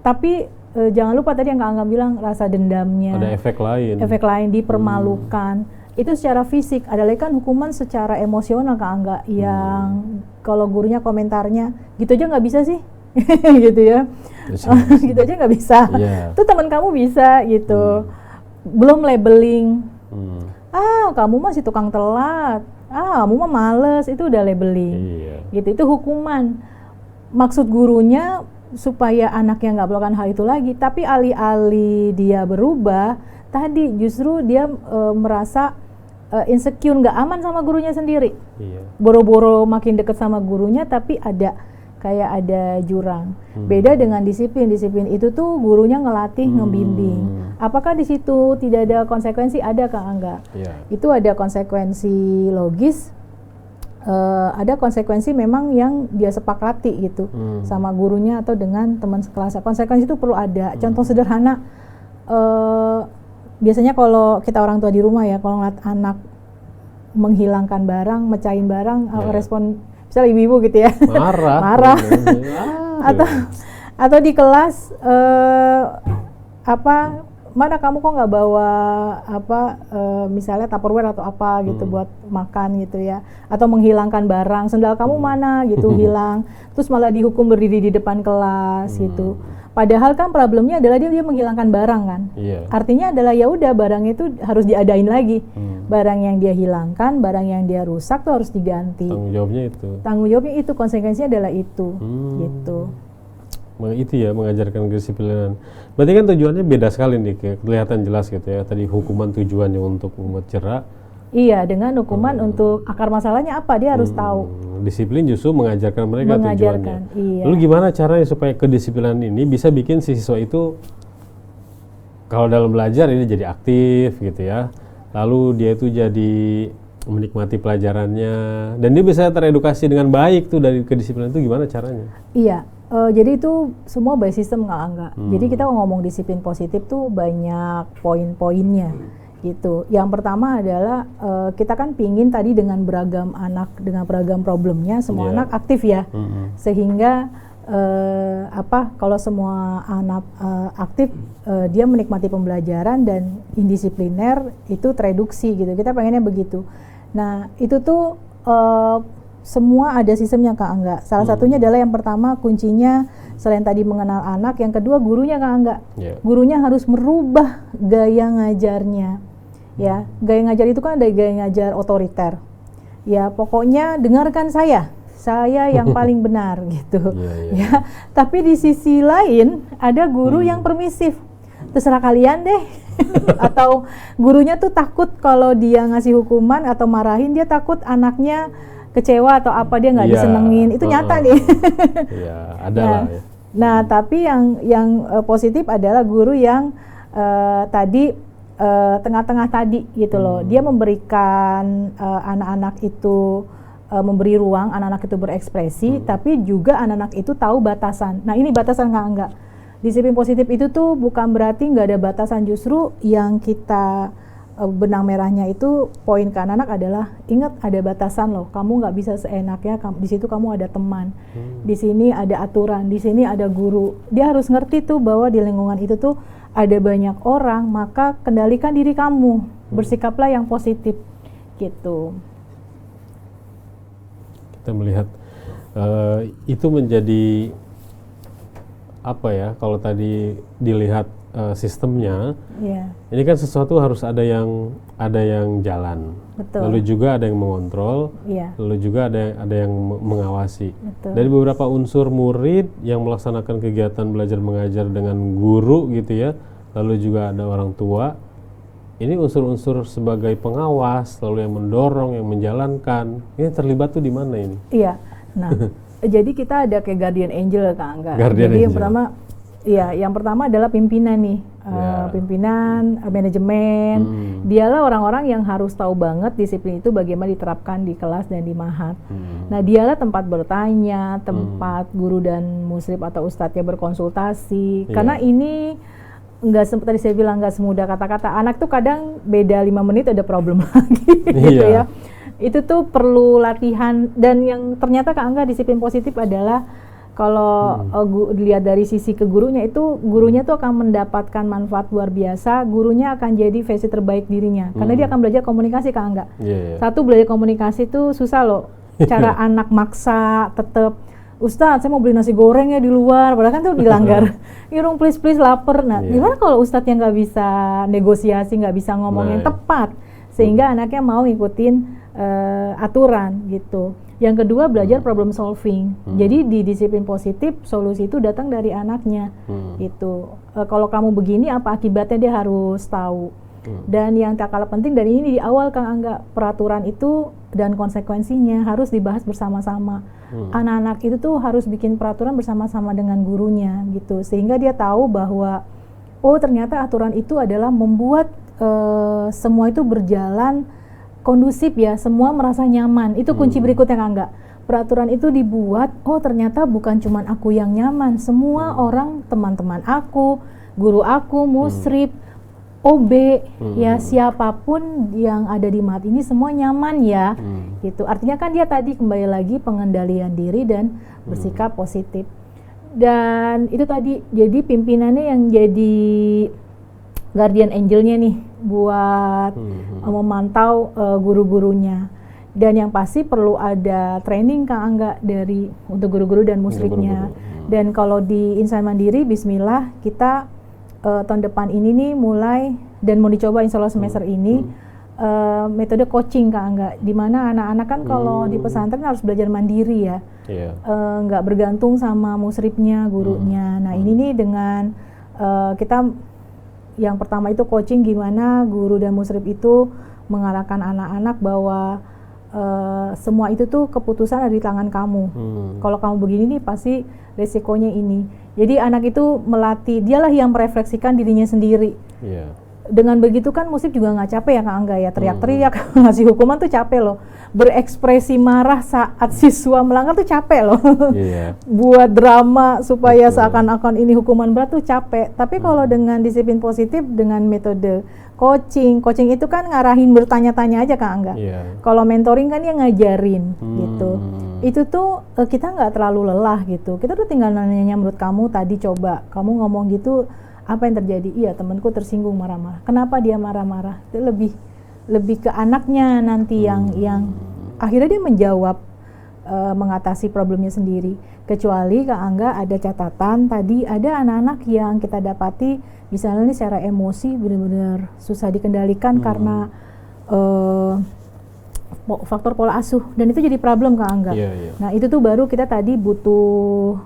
Tapi jangan lupa tadi yang Kak Angga bilang rasa dendamnya. Ada efek lain. Efek lain dipermalukan. Itu secara fisik. Ada lagi kan hukuman secara emosional Kak Angga yang kalau gurunya komentarnya gitu aja nggak bisa sih, gitu ya. Gitu aja nggak bisa. Tuh teman kamu bisa gitu. Belum labeling. Kamu masih tukang telat. Kamu mah males. Itu udah labeling. Gitu. Itu hukuman. Maksud gurunya supaya anaknya nggak melakukan hal itu lagi, tapi alih-alih dia berubah, tadi justru dia merasa insecure, nggak aman sama gurunya sendiri. Boro-boro makin deket sama gurunya, tapi kayak ada jurang. Beda dengan disiplin itu tuh gurunya ngelatih, ngebimbing. Apakah di situ tidak ada konsekuensi? Ada Kak Angga. Itu ada konsekuensi logis. Ada konsekuensi memang yang dia sepakati gitu sama gurunya atau dengan teman sekelas. Konsekuensi itu perlu ada. Contoh sederhana, biasanya kalau kita orang tua di rumah ya, kalau ngeliat anak menghilangkan barang, mecahin barang, respon misalnya ibu-ibu gitu ya, marah. Atau di kelas mana kamu kok nggak bawa misalnya Tupperware atau apa gitu buat makan gitu ya, atau menghilangkan barang, sendal kamu mana gitu hilang, terus malah dihukum berdiri di depan kelas gitu. Padahal kan problemnya adalah dia menghilangkan barang kan. Artinya adalah ya udah barangnya itu harus diadain lagi. Barang yang dia hilangkan, barang yang dia rusak tuh harus diganti. Tanggung jawabnya itu, konsekuensinya adalah itu gitu. Itu ya, mengajarkan kedisiplinan. Berarti kan tujuannya beda sekali nih, kelihatan jelas gitu ya. Tadi hukuman tujuannya untuk membuat jerak. Iya, dengan hukuman untuk akar masalahnya apa, dia harus tahu. Disiplin justru mengajarkan mereka tujuannya. Iya. Lalu gimana caranya supaya kedisiplinan ini bisa bikin si siswa itu kalau dalam belajar ini jadi aktif gitu ya. Lalu dia itu jadi menikmati pelajarannya dan dia bisa teredukasi dengan baik tuh dari kedisiplinan itu, gimana caranya? Iya. Jadi itu semua by system Kak Angga. Jadi kita ngomong disiplin positif tuh banyak poin-poinnya gitu. Yang pertama adalah kita kan pingin tadi dengan beragam anak, dengan beragam problemnya, semua anak aktif ya. Sehingga kalau semua anak aktif, dia menikmati pembelajaran dan indisipliner itu tereduksi gitu. Kita pengennya begitu. Nah itu tuh semua ada sistemnya Kak Angga. Salah satunya adalah yang pertama kuncinya selain tadi mengenal anak, yang kedua gurunya Kak Angga. Gurunya harus merubah gaya ngajarnya. Ya, gaya ngajar itu kan ada gaya ngajar otoriter. Ya, pokoknya dengarkan saya yang paling benar gitu. Ya, tapi di sisi lain ada guru yang permisif. Terserah kalian deh. Atau gurunya tuh takut kalau dia ngasih hukuman atau marahin, dia takut anaknya kecewa atau apa, dia nggak disenengin. Itu nyata nih. Ada lah ya. Nah, tapi yang positif adalah guru yang tadi tengah-tengah tadi gitu loh. Dia memberikan anak-anak itu memberi ruang anak-anak itu berekspresi, tapi juga anak-anak itu tahu batasan. Nah, ini batasan enggak. Disiplin positif itu tuh bukan berarti nggak ada batasan, justru yang kita benang merahnya itu poin ke anak-anak adalah ingat ada batasan loh, kamu nggak bisa seenaknya, di situ kamu ada teman, di sini ada aturan, di sini ada guru. Dia harus ngerti tuh bahwa di lingkungan itu tuh ada banyak orang, maka kendalikan diri kamu, bersikaplah yang positif gitu. Kita melihat itu menjadi apa ya, kalau tadi dilihat sistemnya, ini kan sesuatu harus ada yang jalan. Betul. Lalu juga ada yang mengontrol, lalu juga ada yang mengawasi. Betul. Dari beberapa unsur murid yang melaksanakan kegiatan belajar mengajar dengan guru gitu ya, lalu juga ada orang tua. Ini unsur-unsur sebagai pengawas, lalu yang mendorong, yang menjalankan. Ini terlibat tuh di mana ini? Iya. Nah, Jadi kita ada kayak guardian angel Kak Angga. Guardian Jadi angel. yang pertama adalah pimpinan nih, pimpinan, manajemen. Dialah orang-orang yang harus tahu banget disiplin itu bagaimana diterapkan di kelas dan di mahat. Nah, dialah tempat bertanya, tempat guru dan musrib atau ustadznya berkonsultasi. Karena ini tadi saya bilang nggak semudah kata-kata. Anak tuh kadang beda 5 menit ada problem lagi, gitu ya. Itu tuh perlu latihan, dan yang ternyata Kak Angga disiplin positif adalah kalau dilihat dari sisi ke gurunya itu, gurunya tuh akan mendapatkan manfaat luar biasa, gurunya akan jadi versi terbaik dirinya, karena dia akan belajar komunikasi Kak Angga. Satu, belajar komunikasi tuh susah loh, cara anak maksa tetap, Ustadz saya mau beli nasi goreng ya di luar, padahal kan tuh dilanggar. Irung please lapar. Nah, gimana kalau Ustadz yang nggak bisa negosiasi, nggak bisa ngomong yang tepat, sehingga anaknya mau ngikutin aturan gitu. Yang kedua, belajar problem solving. Jadi di disiplin positif, solusi itu datang dari anaknya gitu. Kalau kamu begini, apa akibatnya, dia harus tahu. Dan yang tak kalah penting dari ini di awal Kang Angga, peraturan itu dan konsekuensinya harus dibahas bersama-sama. Anak-anak itu tuh harus bikin peraturan bersama-sama dengan gurunya gitu, sehingga dia tahu bahwa oh ternyata aturan itu adalah membuat semua itu berjalan kondusif ya, semua merasa nyaman. Itu kunci berikutnya Kang Angga. Peraturan itu dibuat, oh ternyata bukan cuma aku yang nyaman, semua orang, teman-teman aku, guru aku, musrib, OB, ya siapapun yang ada di mahat ini semua nyaman ya, gitu. Artinya kan dia tadi kembali lagi pengendalian diri dan bersikap positif. Dan itu tadi, jadi pimpinannya yang jadi guardian angelnya nih buat memantau guru-gurunya. Dan yang pasti perlu ada training Kang Angga untuk guru-guru dan musribnya. Dan kalau di Insan Mandiri, bismillah kita tahun depan ini nih mulai dan mau dicoba insya Allah semester ini metode coaching Kang Angga, di mana anak-anak kan kalau di pesantren harus belajar mandiri ya, nggak bergantung sama musribnya, gurunya. Nah ini nih dengan kita yang pertama itu coaching, gimana guru dan musrib itu mengarahkan anak-anak bahwa semua itu tuh keputusan ada di tangan kamu. Kalau kamu begini nih pasti resikonya ini. Jadi anak itu melatih, dialah yang merefleksikan dirinya sendiri. Dengan begitu kan musib juga nggak capek ya Kak Angga ya, teriak-teriak ngasih hukuman tuh capek loh. Berekspresi marah saat siswa melanggar tuh capek loh. Buat drama supaya seakan-akan ini hukuman berat tuh capek. Tapi kalau dengan disiplin positif, dengan metode coaching itu kan ngarahin bertanya-tanya aja Kak Angga. Kalau mentoring kan dia ngajarin gitu. Itu tuh kita nggak terlalu lelah gitu. Kita tuh tinggal nanya, menurut kamu tadi coba kamu ngomong gitu, apa yang terjadi? Iya, temanku tersinggung marah-marah. Kenapa dia marah-marah? Itu lebih ke anaknya nanti yang akhirnya dia menjawab, mengatasi problemnya sendiri. Kecuali Kak Angga ada catatan tadi, ada anak-anak yang kita dapati misalnya nih secara emosi benar-benar susah dikendalikan karena faktor pola asuh, dan itu jadi problem Kak Angga. Nah itu tuh baru kita tadi butuh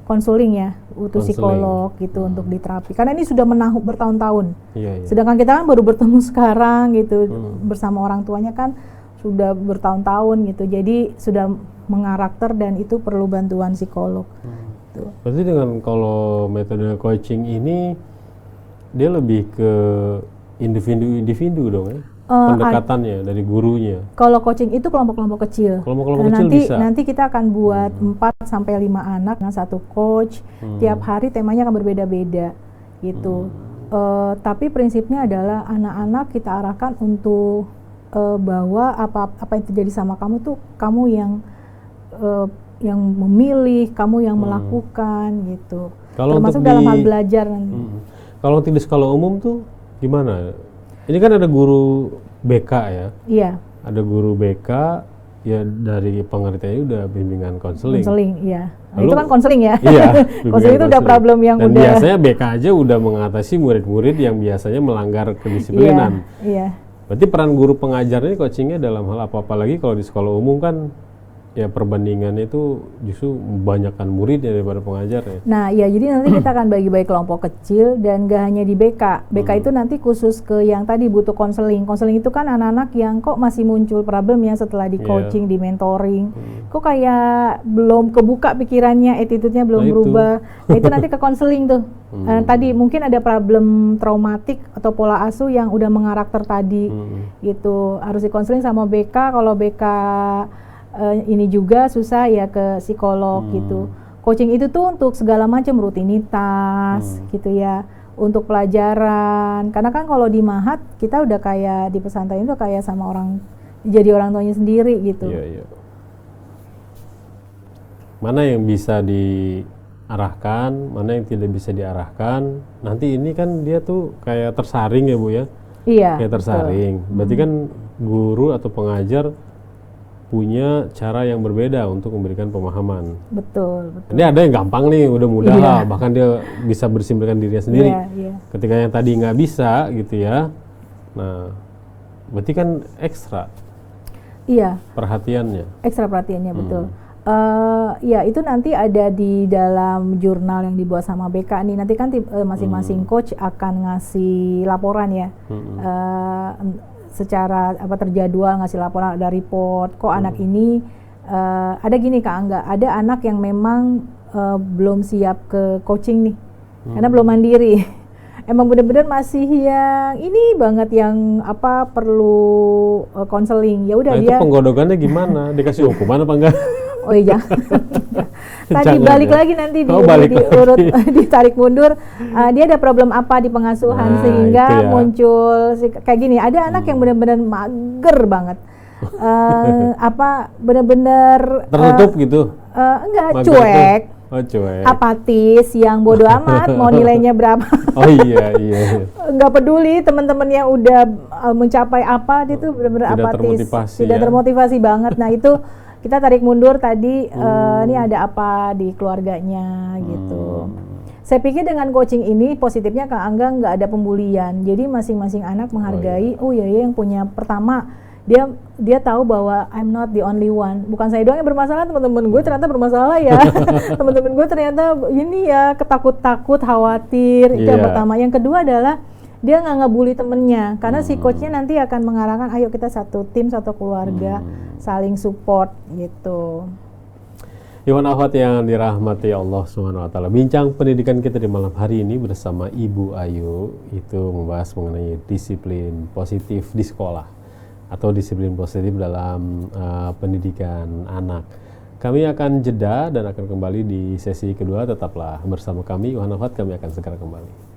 konseling ya, butuh psikolog gitu untuk diterapi. Karena ini sudah bertahun-tahun. Sedangkan kita kan baru bertemu sekarang gitu, bersama orang tuanya kan sudah bertahun-tahun gitu. Jadi sudah mengarakter dan itu perlu bantuan psikolog. Berarti dengan kalau metode coaching ini dia lebih ke individu dong ya? Pendekatannya dari gurunya. Kalau coaching itu kelompok-kelompok kecil. Kelompok-kelompok kecil bisa. Nanti kita akan buat 4 sampai 5 anak dengan satu coach. Tiap hari temanya akan berbeda-beda gitu. Tapi prinsipnya adalah anak-anak kita arahkan untuk bahwa apa yang terjadi sama kamu tuh kamu yang memilih, kamu yang melakukan gitu. Kalau termasuk dalam hal belajar nanti. Kalau untuk di sekolah umum tuh gimana? Ini kan ada guru BK ya? Iya. Ada guru BK, ya dari pengertiannya udah bimbingan konseling. Iya. Nah, itu kan konseling ya? Iya. Konseling itu udah problem yang dan udah. Biasanya BK aja udah mengatasi murid-murid yang biasanya melanggar kedisiplinan. Iya. Berarti peran guru pengajar ini coachingnya dalam hal apa-apa lagi kalau di sekolah umum kan ya perbandingannya itu justru banyakkan muridnya daripada pengajar ya. Nah, ya jadi nanti kita akan bagi-bagi kelompok kecil dan gak hanya di BK. BK itu nanti khusus ke yang tadi butuh konseling. Konseling itu kan anak-anak yang kok masih muncul problemnya setelah di coaching, di mentoring. Kok kayak belum kebuka pikirannya, attitude-nya belum berubah. Nah, itu nanti ke konseling tuh. Tadi mungkin ada problem traumatik atau pola asuh yang udah mengarakter tadi. Gitu. Harus di konseling sama BK. Kalau BK ini juga susah ya ke psikolog gitu. Coaching itu tuh untuk segala macam rutinitas gitu ya, untuk pelajaran. Karena kan kalau di Mahat kita udah kayak di pesantren itu kayak sama orang, jadi orang tuanya sendiri gitu. Iya. Mana yang bisa diarahkan, mana yang tidak bisa diarahkan. Nanti ini kan dia tuh kayak tersaring ya Bu ya. Iya. Kayak tersaring. Berarti kan guru atau pengajar punya cara yang berbeda untuk memberikan pemahaman. Betul. Ini ada yang gampang nih, udah mudah lah, bahkan dia bisa bersimpulkan dirinya sendiri. Ketika yang tadi nggak bisa gitu ya, nah berarti kan ekstra. Iya. Perhatiannya. Ekstra perhatiannya betul. Ya itu nanti ada di dalam jurnal yang dibuat sama BK nih. Nanti kan masing-masing coach akan ngasih laporan ya. Secara terjadwal ngasih laporan, ada report kok anak ini ada gini Kak Angga, ada anak yang memang belum siap ke coaching nih karena belum mandiri. Emang benar-benar masih yang ini banget yang perlu konseling. Ya udah dia. Itu penggodokannya gimana? Dikasih hukuman apa enggak? Oh iya tadi balik lagi nanti diurut ditarik mundur, dia ada problem apa di pengasuhan sehingga muncul kayak gini. Ada anak yang benar-benar mager banget, benar-benar tertutup gitu. Enggak, cuek. Apatis, yang bodoh amat mau nilainya berapa. Iya. Nggak peduli teman-teman yang udah mencapai apa, dia tuh benar-benar apatis, tidak termotivasi banget. Nah itu kita tarik mundur tadi, ini ada apa di keluarganya gitu. Saya pikir dengan coaching ini positifnya Kak Angga nggak ada pembulian. Jadi masing-masing anak menghargai, yang punya pertama dia tahu bahwa I'm not the only one. Bukan saya doang yang bermasalah, teman-teman gue ternyata bermasalah ya. Teman-teman gue ternyata ini ya ketakut-takut, khawatir. Itu yang pertama. Yang kedua adalah dia nggak ngebully temennya, karena si coachnya nanti akan mengarahkan, ayo kita satu tim, satu keluarga, saling support gitu. Iwan Akhwat yang dirahmati Allah Subhanahu wa Ta'ala, bincang pendidikan kita di malam hari ini bersama Ibu Ayu itu membahas mengenai disiplin positif di sekolah atau disiplin positif dalam pendidikan anak. Kami akan jeda dan akan kembali di sesi kedua. Tetaplah bersama kami, Iwan Akhwat, kami akan segera kembali.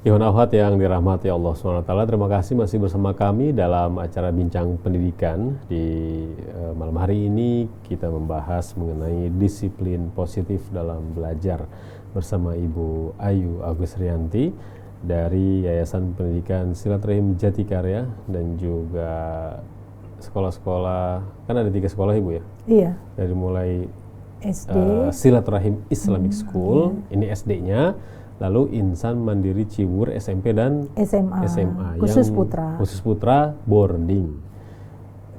Ikhwan akhwat yang dirahmati Allah SWT, terima kasih masih bersama kami dalam acara Bincang Pendidikan. Di malam hari ini kita membahas mengenai disiplin positif dalam belajar bersama Ibu Ayu Agusrianti dari Yayasan Pendidikan Silaturahim Jatikarya dan juga sekolah-sekolah, kan ada 3 sekolah Ibu ya? Iya. Dari mulai SD, Silaturahim Islamic School, ini SD-nya, lalu Insan Mandiri Ciwur SMP dan SMA khusus putra. Khusus putra boarding.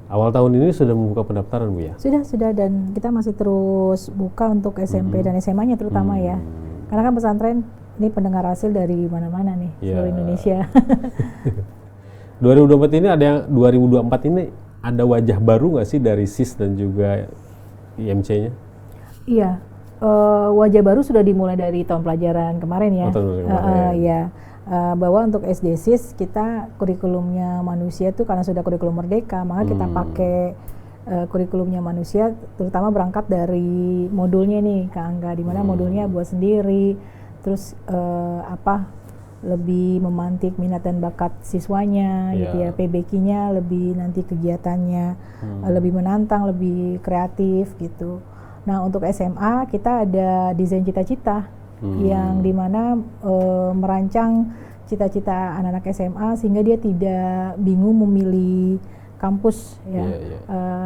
Awal tahun ini sudah membuka pendaftaran Bu ya? Sudah, dan kita masih terus buka untuk SMP dan SMA-nya terutama ya. Karena kan pesantren ini pendengar hasil dari mana-mana nih, seluruh Indonesia. 2024 ini ada wajah baru nggak sih dari SIS dan juga IMC-nya? Iya. Wajah baru sudah dimulai dari tahun pelajaran kemarin ya. Bahwa untuk SD SIS kita kurikulumnya manusia itu karena sudah kurikulum merdeka, maka kita pakai kurikulumnya manusia, terutama berangkat dari modulnya nih Kak Angga, di mana modulnya buat sendiri, terus lebih memantik minat dan bakat siswanya, gitu ya. PBQ-nya lebih nanti kegiatannya lebih menantang, lebih kreatif gitu. Nah untuk SMA kita ada desain cita-cita yang dimana merancang cita-cita anak-anak SMA sehingga dia tidak bingung memilih kampus ya,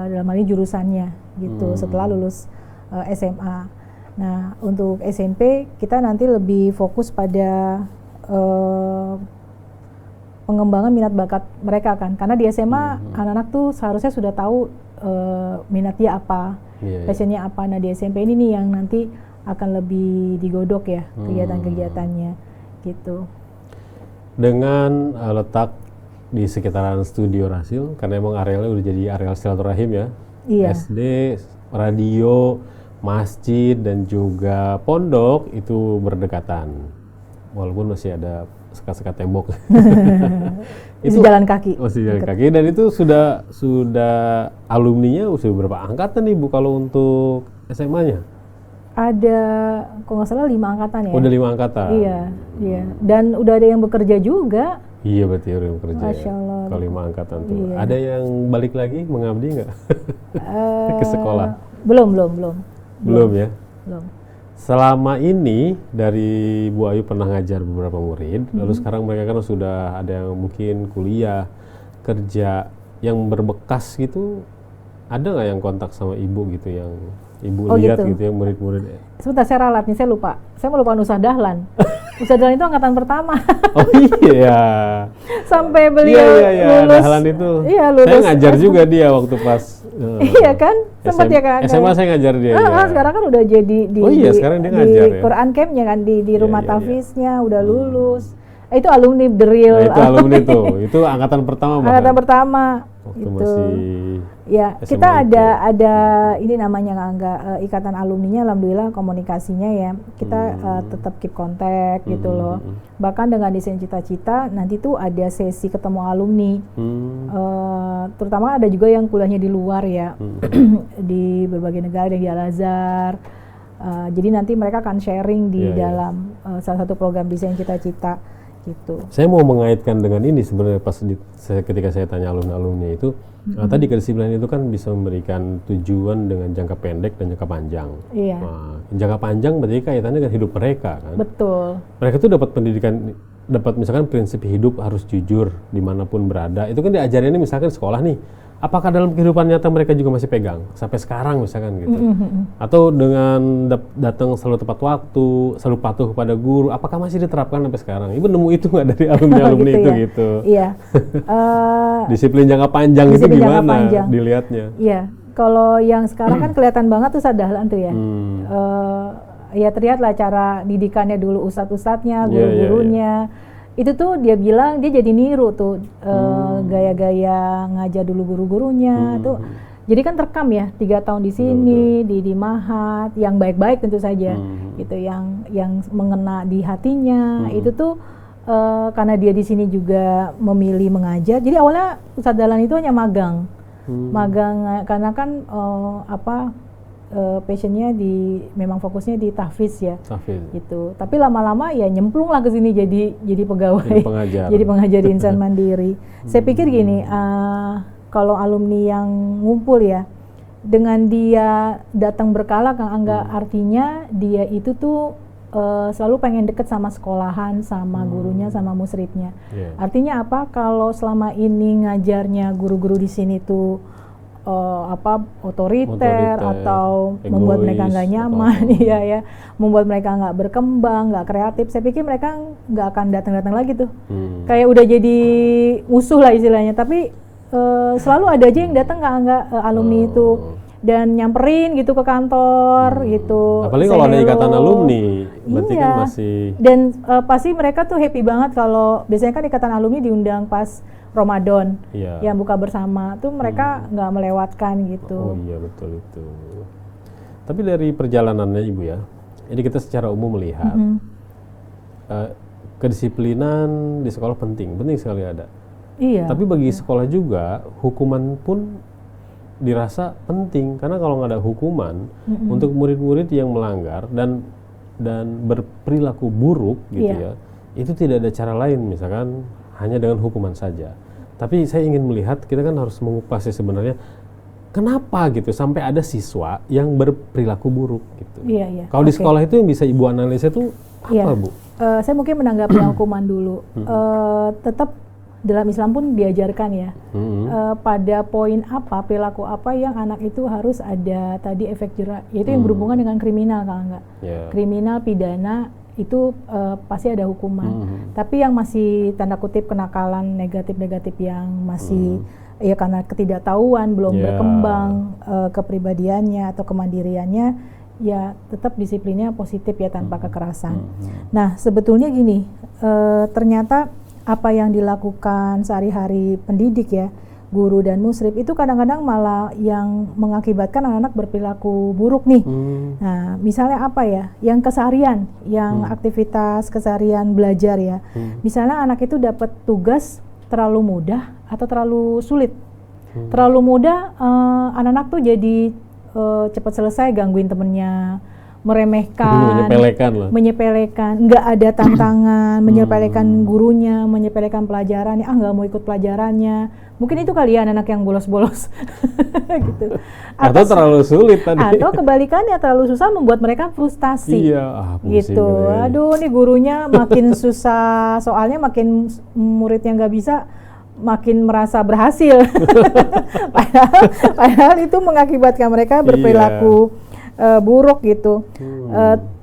dalam hal ini jurusannya gitu setelah lulus SMA. Nah untuk SMP kita nanti lebih fokus pada pengembangan minat bakat mereka kan, karena di SMA anak-anak tuh seharusnya sudah tahu minat dia apa, passionnya apa. Nah di SMP ini nih yang nanti akan lebih digodok ya kegiatan-kegiatannya gitu. Dengan letak di sekitaran Studio Rasil, karena emang arealnya udah jadi areal silaturahim ya. SD, radio, masjid dan juga pondok itu berdekatan. Walaupun masih ada sekat-sekat tembok. Itu jalan kaki. Masih jalan kaki, dan itu sudah alumninya udah berapa angkatan nih Bu kalau untuk SMA-nya? Ada, kalau nggak salah 5 angkatan ya. Udah 5 angkatan. Iya. Dan udah ada yang bekerja juga. Iya berarti udah yang bekerja. Masya Allah. Kalau 5 angkatan tuh. Iya. Ada yang balik lagi mengabdi nggak? Ke sekolah? Belum ya. Belum. Selama ini dari Bu Ayu pernah ngajar beberapa murid, lalu sekarang mereka kan sudah ada yang mungkin kuliah, kerja, yang berbekas gitu, ada nggak yang kontak sama Ibu gitu, yang Ibu lihat gitu ya murid-murid? Sebentar, saya ralat nih, saya lupa. Saya melupakan Ustaz Dahlan. Ustaz Dahlan itu angkatan pertama. Oh iya. Sampai beliau lulus. Dahlan itu. Iya, lulus. Saya ngajar juga dia waktu pas. Iya kan? Sempat ya kan? SMA saya ngajar dia. Sekarang kan udah jadi sekarang dia ngajar ya. Quran Camp-nya kan di rumah Tafiznya udah lulus. Itu alumni The Real. Itu alumni tuh. Itu angkatan pertama. Angkatan pertama. Waktu itu. Masih ya, SMA kita ada ini namanya ikatan alumninya, alhamdulillah komunikasinya ya. Kita tetap keep kontak gitu loh. Bahkan dengan desain cita-cita nanti tuh ada sesi ketemu alumni. Terutama ada juga yang kuliahnya di luar ya. Di berbagai negara, di Al-Azhar. Jadi nanti mereka akan sharing di dalam salah satu program desain cita-cita gitu. Saya mau mengaitkan dengan ini sebenarnya pas ketika saya tanya alumni-alumni itu, tadi kedisiplinan itu kan bisa memberikan tujuan dengan jangka pendek dan jangka panjang. Iya. Nah, jangka panjang berarti kaitannya dengan hidup mereka kan. Betul. Mereka tuh dapat pendidikan, dapat misalkan prinsip hidup harus jujur dimanapun berada. Itu kan diajarinnya misalkan sekolah nih. Apakah dalam kehidupan nyata mereka juga masih pegang sampai sekarang misalkan gitu? Atau dengan datang selalu tepat waktu, selalu patuh kepada guru, apakah masih diterapkan sampai sekarang? Ibu nemu itu nggak dari alumni-alumni gitu gitu? Iya. Disiplin jangka panjang itu gimana dilihatnya? Iya. Kalau yang sekarang kan kelihatan banget tuh Ustaz Dahlan tuh ya. Ya terlihat lah cara didikannya dulu, ustadz-ustadznya, guru-gurunya. Itu tuh dia bilang dia jadi niru tuh gaya-gaya ngajar dulu guru-gurunya tuh. Jadi kan terekam ya 3 tahun di sini di Mahat yang baik-baik tentu saja gitu, yang mengena di hatinya. Itu tuh karena dia di sini juga memilih mengajar. Jadi awalnya Ustaz Dahlan itu hanya magang karena kan passionnya memang fokusnya di tahfiz ya, gitu. Tapi lama-lama ya nyemplung lah ke sini jadi pegawai, jadi pengajar di Insan Mandiri. Saya pikir gini, kalau alumni yang ngumpul ya, dengan dia datang berkala Kang Angga, artinya dia itu tuh selalu pengen deket sama sekolahan, sama gurunya, sama musrifnya. Artinya apa? Kalau selama ini ngajarnya guru-guru di sini tuh otoriter atau egois, membuat mereka nggak nyaman, ya, membuat mereka nggak berkembang, nggak kreatif. Saya pikir mereka nggak akan datang-datang lagi tuh. Kayak udah jadi musuh lah istilahnya. Tapi selalu ada aja yang datang nggak alumni itu. Dan nyamperin gitu ke kantor gitu. Apalagi kalau ada ikatan alumni, berarti kan masih. Dan pasti mereka tuh happy banget kalau biasanya kan ikatan alumni diundang pas Ramadan, yang buka bersama tuh mereka nggak melewatkan gitu. Oh iya betul itu. Tapi dari perjalanannya Ibu ya, ini kita secara umum melihat kedisiplinan di sekolah penting sekali ada. Iya. Tapi bagi sekolah juga hukuman pun dirasa penting, karena kalau nggak ada hukuman untuk murid-murid yang melanggar dan berperilaku buruk gitu ya, itu tidak ada cara lain misalkan hanya dengan hukuman saja. Tapi saya ingin melihat, kita kan harus mengupas sebenarnya kenapa gitu sampai ada siswa yang berperilaku buruk gitu. Kalau di sekolah itu yang bisa Ibu analisa itu apa Bu? Saya mungkin menanggapi hukuman dulu. Tetap dalam Islam pun diajarkan ya, pada poin apa, perilaku apa yang anak itu harus ada tadi efek jerak, yaitu yang berhubungan dengan kriminal kalau enggak. Kriminal, pidana, itu pasti ada hukuman. Tapi yang masih tanda kutip kenakalan negatif-negatif yang masih ya karena ketidaktahuan, belum berkembang kepribadiannya atau kemandiriannya, ya tetap disiplinnya positif ya tanpa kekerasan. Nah sebetulnya gini, ternyata apa yang dilakukan sehari-hari pendidik ya, guru dan musrif itu kadang-kadang malah yang mengakibatkan anak-anak berperilaku buruk nih. Nah, misalnya apa ya? Yang keseharian, yang aktivitas keseharian belajar ya. Misalnya anak itu dapat tugas terlalu mudah atau terlalu sulit. Terlalu mudah, anak-anak tuh jadi cepat selesai, gangguin temennya, meremehkan, menyepelekan, nggak ada tantangan, menyepelekan gurunya, menyepelekan pelajarannya, nggak mau ikut pelajarannya. Mungkin itu kali ya anak yang bolos-bolos, gitu. Atau terlalu sulit tadi. Atau kebalikannya terlalu susah membuat mereka frustasi. Gitu. Aduh, nih gurunya makin susah, soalnya makin muridnya nggak bisa, makin merasa berhasil. padahal itu mengakibatkan mereka berperilaku buruk gitu.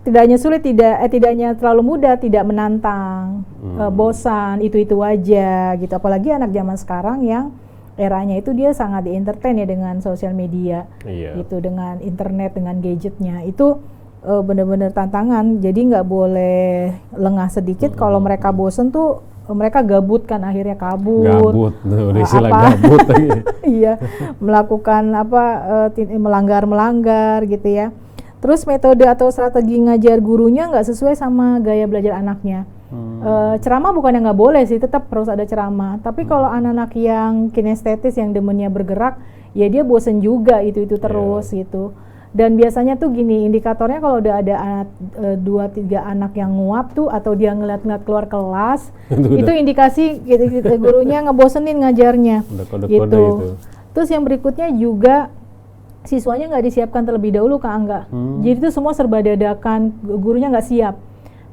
Tidak hanya sulit, tidak hanya terlalu mudah, tidak menantang, bosan, itu aja gitu. Apalagi anak zaman sekarang yang eranya itu dia sangat di-entertain ya dengan sosial media, gitu, dengan internet, dengan gadgetnya. Itu benar-benar tantangan. Jadi nggak boleh lengah sedikit. Kalau mereka bosan tuh mereka gabut kan, akhirnya kabut. Udah istilah gabut lagi. Iya, melakukan melanggar gitu ya. Terus metode atau strategi ngajar gurunya nggak sesuai sama gaya belajar anaknya. Ceramah bukannya nggak boleh sih, tetap harus ada ceramah. Tapi kalau anak-anak yang kinestetis, yang demennya bergerak, ya dia bosen juga itu terus gitu. Dan biasanya tuh gini, indikatornya kalau udah ada 2-3 anak yang nguap tuh, atau dia ngeliat-ngeliat keluar kelas, itu indikasi gitu, gurunya ngebosenin ngajarnya. Gitu. Terus yang berikutnya juga siswanya nggak disiapkan terlebih dahulu Kak Angga. Jadi itu semua serba dadakan, gurunya nggak siap.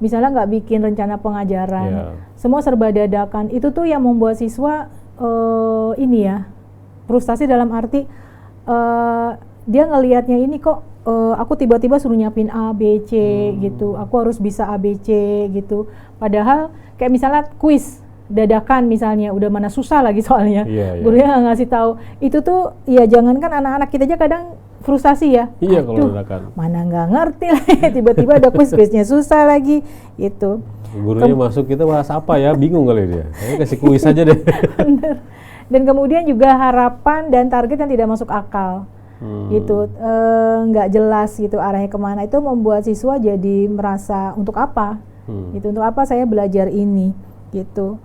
Misalnya nggak bikin rencana pengajaran, semua serba dadakan. Itu tuh yang membuat siswa frustasi dalam arti dia ngelihatnya ini kok aku tiba-tiba suruh nyiapin A, B, C gitu. Aku harus bisa A, B, C gitu. Padahal kayak misalnya kuis dadakan misalnya, udah mana susah lagi soalnya. Gurunya nggak ngasih tahu. Itu tuh ya jangankan anak-anak kita aja kadang frustasi ya. Kalau dadakan. Mana nggak ngerti lah, tiba-tiba ada kuisnya susah lagi gitu. Gurunya masuk, kita bahas apa ya, bingung kali dia. Kasih kuis aja deh. Bener. Dan kemudian juga harapan dan target yang tidak masuk akal. Gitu, nggak jelas gitu arahnya kemana. Itu membuat siswa jadi merasa untuk apa gitu, untuk apa saya belajar ini gitu.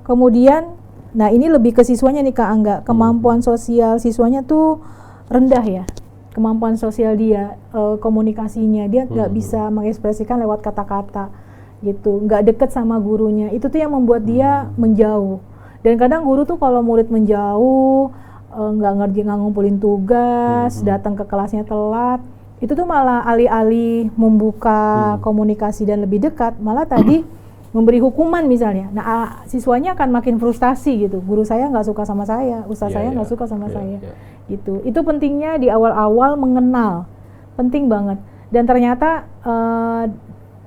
Kemudian nah ini lebih ke siswanya nih Kak Angga, kemampuan sosial siswanya tuh rendah ya. kemampuan sosial dia, komunikasinya, dia nggak bisa mengekspresikan lewat kata-kata gitu, nggak deket sama gurunya. Itu tuh yang membuat dia menjauh. Dan kadang guru tuh kalau murid menjauh, nggak ngumpulin tugas, datang ke kelasnya telat, itu tuh malah alih-alih membuka komunikasi dan lebih dekat, malah tadi memberi hukuman misalnya. Nah, siswanya akan makin frustasi gitu. Guru saya nggak suka sama saya, ustaz saya nggak suka sama saya. Gitu. Itu pentingnya di awal-awal mengenal, penting banget. Dan ternyata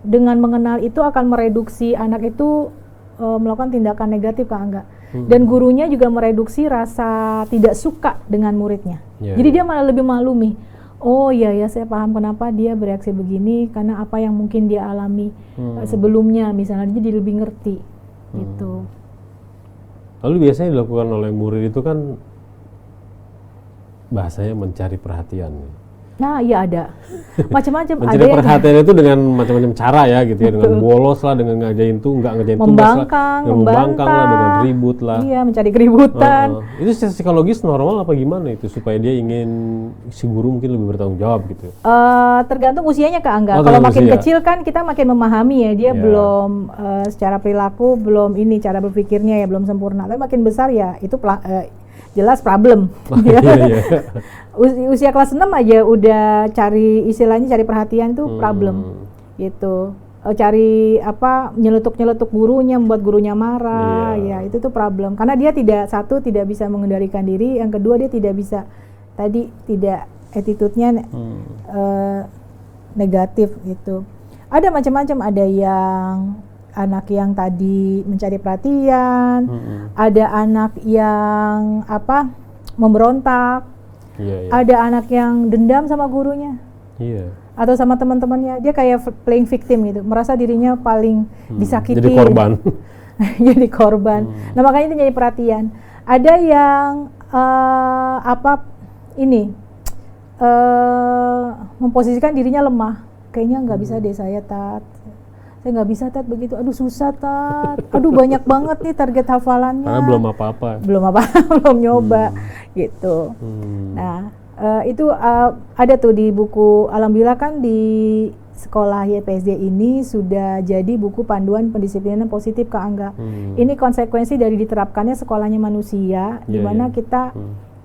dengan mengenal itu akan mereduksi anak itu melakukan tindakan negatif, Kak Angga. Dan gurunya juga mereduksi rasa tidak suka dengan muridnya. Jadi dia malah lebih maklumi. Oh iya ya, saya paham kenapa dia bereaksi begini, karena apa yang mungkin dia alami sebelumnya misalnya, jadi lebih ngerti gitu. Lalu biasanya dilakukan oleh murid itu kan bahasanya mencari perhatian. Nah, iya ada macam-macam. Mencari perhatian itu dengan macam-macam cara ya gitu ya, dengan bolos lah, dengan ngajain tuh nggak ngajain tugas lah, membangkang lah, dengan ribut lah. Iya, mencari keributan. Itu secara psikologis normal apa gimana itu supaya dia ingin si guru mungkin lebih bertanggung jawab gitu? Tergantung usianya, Kak Angga. Kalau makin kecil kan kita makin memahami ya, dia belum secara perilaku belum ini, cara berpikirnya ya belum sempurna. Tapi makin besar ya itu jelas problem. Usia kelas 6 aja udah cari, istilahnya cari perhatian tuh problem gitu. Cari apa, nyeletuk gurunya, membuat gurunya marah, ya itu tuh problem. Karena dia tidak bisa mengendalikan diri, yang kedua dia tidak bisa tidak attitude-nya negatif gitu. Ada macam-macam, ada yang anak yang tadi mencari perhatian, ada anak yang memberontak, ada anak yang dendam sama gurunya, atau sama teman-temannya, dia kayak playing victim gitu, merasa dirinya paling disakiti, jadi korban. Jadi korban. Nah makanya dia nyari perhatian. Ada yang memposisikan dirinya lemah, kayaknya nggak bisa deh saya saya nggak bisa begitu, aduh susah aduh banyak banget nih target hafalannya. Karena belum apa-apa. Belum nyoba gitu. Nah itu ada tuh di buku, alhamdulillah kan di sekolah YPSD ini sudah jadi buku panduan pendisiplinan positif, Kak Angga. Ini konsekuensi dari diterapkannya sekolahnya manusia, di mana kita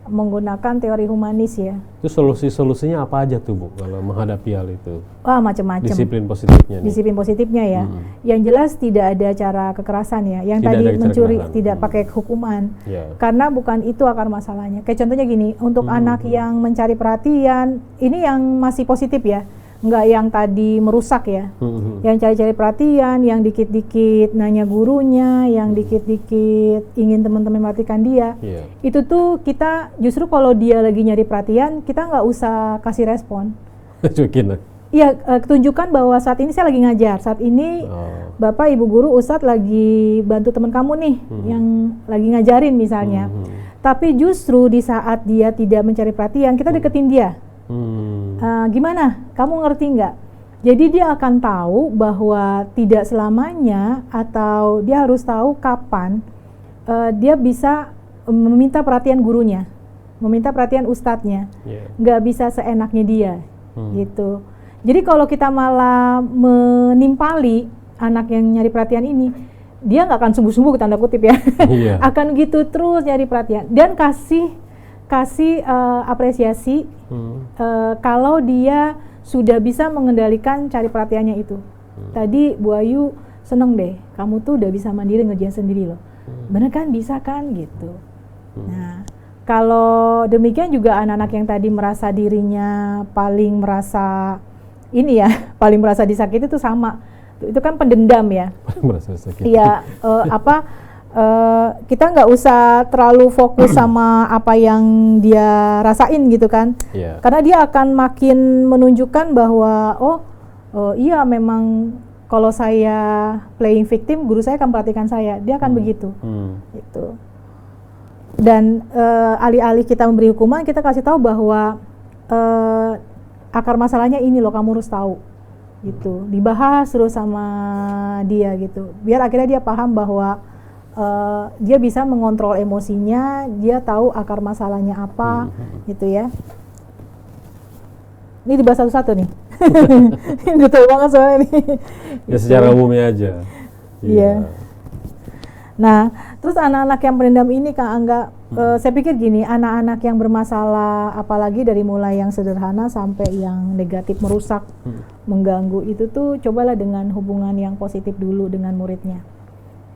menggunakan teori humanis ya. Itu solusinya apa aja tuh Bu kalau menghadapi hal itu? Wah, macam-macam. Disiplin positifnya nih. Disiplin positifnya ya. Yang jelas tidak ada cara kekerasan ya. Yang tadi mencuri tidak pakai hukuman. Karena bukan itu akar masalahnya. Kayak contohnya gini, untuk anak yang mencari perhatian, ini yang masih positif ya. Enggak yang tadi merusak ya. Yang cari-cari perhatian, yang dikit-dikit nanya gurunya, yang dikit-dikit ingin teman-teman perhatikan dia. Itu tuh kita justru kalau dia lagi nyari perhatian, kita nggak usah kasih respon. Cuekin. Iya, tunjukkan bahwa saat ini saya lagi ngajar. Saat ini Bapak, Ibu guru, Ustadz lagi bantu teman kamu nih yang lagi ngajarin misalnya. Tapi justru di saat dia tidak mencari perhatian, kita deketin dia. Gimana? Kamu ngerti nggak? Jadi dia akan tahu bahwa tidak selamanya, atau dia harus tahu kapan dia bisa meminta perhatian gurunya, meminta perhatian ustadznya. Nggak bisa seenaknya dia, gitu. Jadi kalau kita malah menimpali anak yang nyari perhatian ini, dia nggak akan sungguh-sungguh tanda kutip ya, akan gitu terus nyari perhatian dan kasih apresiasi kalau dia sudah bisa mengendalikan cari perhatiannya itu. Tadi Bu Ayu seneng deh, kamu tuh udah bisa mandiri ngerjain sendiri loh. Bener kan, bisa kan gitu. Nah, kalau demikian juga anak-anak yang tadi merasa dirinya paling merasa disakiti itu sama. Itu kan pendendam ya. Merasa disakiti. Iya, kita nggak usah terlalu fokus sama apa yang dia rasain gitu kan, karena dia akan makin menunjukkan bahwa iya memang kalau saya playing victim, guru saya akan perhatikan saya, dia akan begitu, gitu. Dan alih-alih kita memberi hukuman, kita kasih tahu bahwa akar masalahnya ini loh, kamu harus tahu, gitu. Dibahas terus sama dia gitu, biar akhirnya dia paham bahwa dia bisa mengontrol emosinya, dia tahu akar masalahnya apa, gitu ya. Ini dibahas satu-satu nih. Detail banget soalnya nih. Ya secara umumnya aja. Iya. Nah, terus anak-anak yang pendendam ini Kak Angga, saya pikir gini, anak-anak yang bermasalah, apalagi dari mulai yang sederhana sampai yang negatif, merusak, mengganggu, itu tuh cobalah dengan hubungan yang positif dulu dengan muridnya.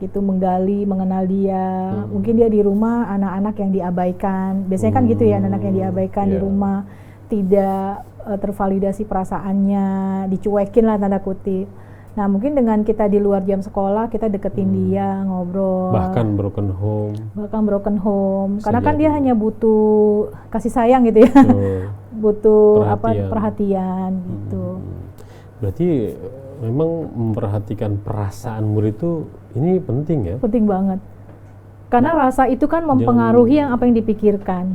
Itu menggali, mengenal dia. Mungkin dia di rumah anak-anak yang diabaikan. Biasanya kan gitu ya, anak-anak yang diabaikan di rumah, tidak tervalidasi perasaannya, dicuekin lah tanda kutip. Nah, mungkin dengan kita di luar jam sekolah, kita deketin dia, ngobrol. Bahkan broken home. Karena kan dia hanya butuh kasih sayang gitu ya. Butuh perhatian gitu. Berarti memang memperhatikan perasaan murid itu ini penting ya? Penting banget. Karena rasa itu kan mempengaruhi apa yang dipikirkan.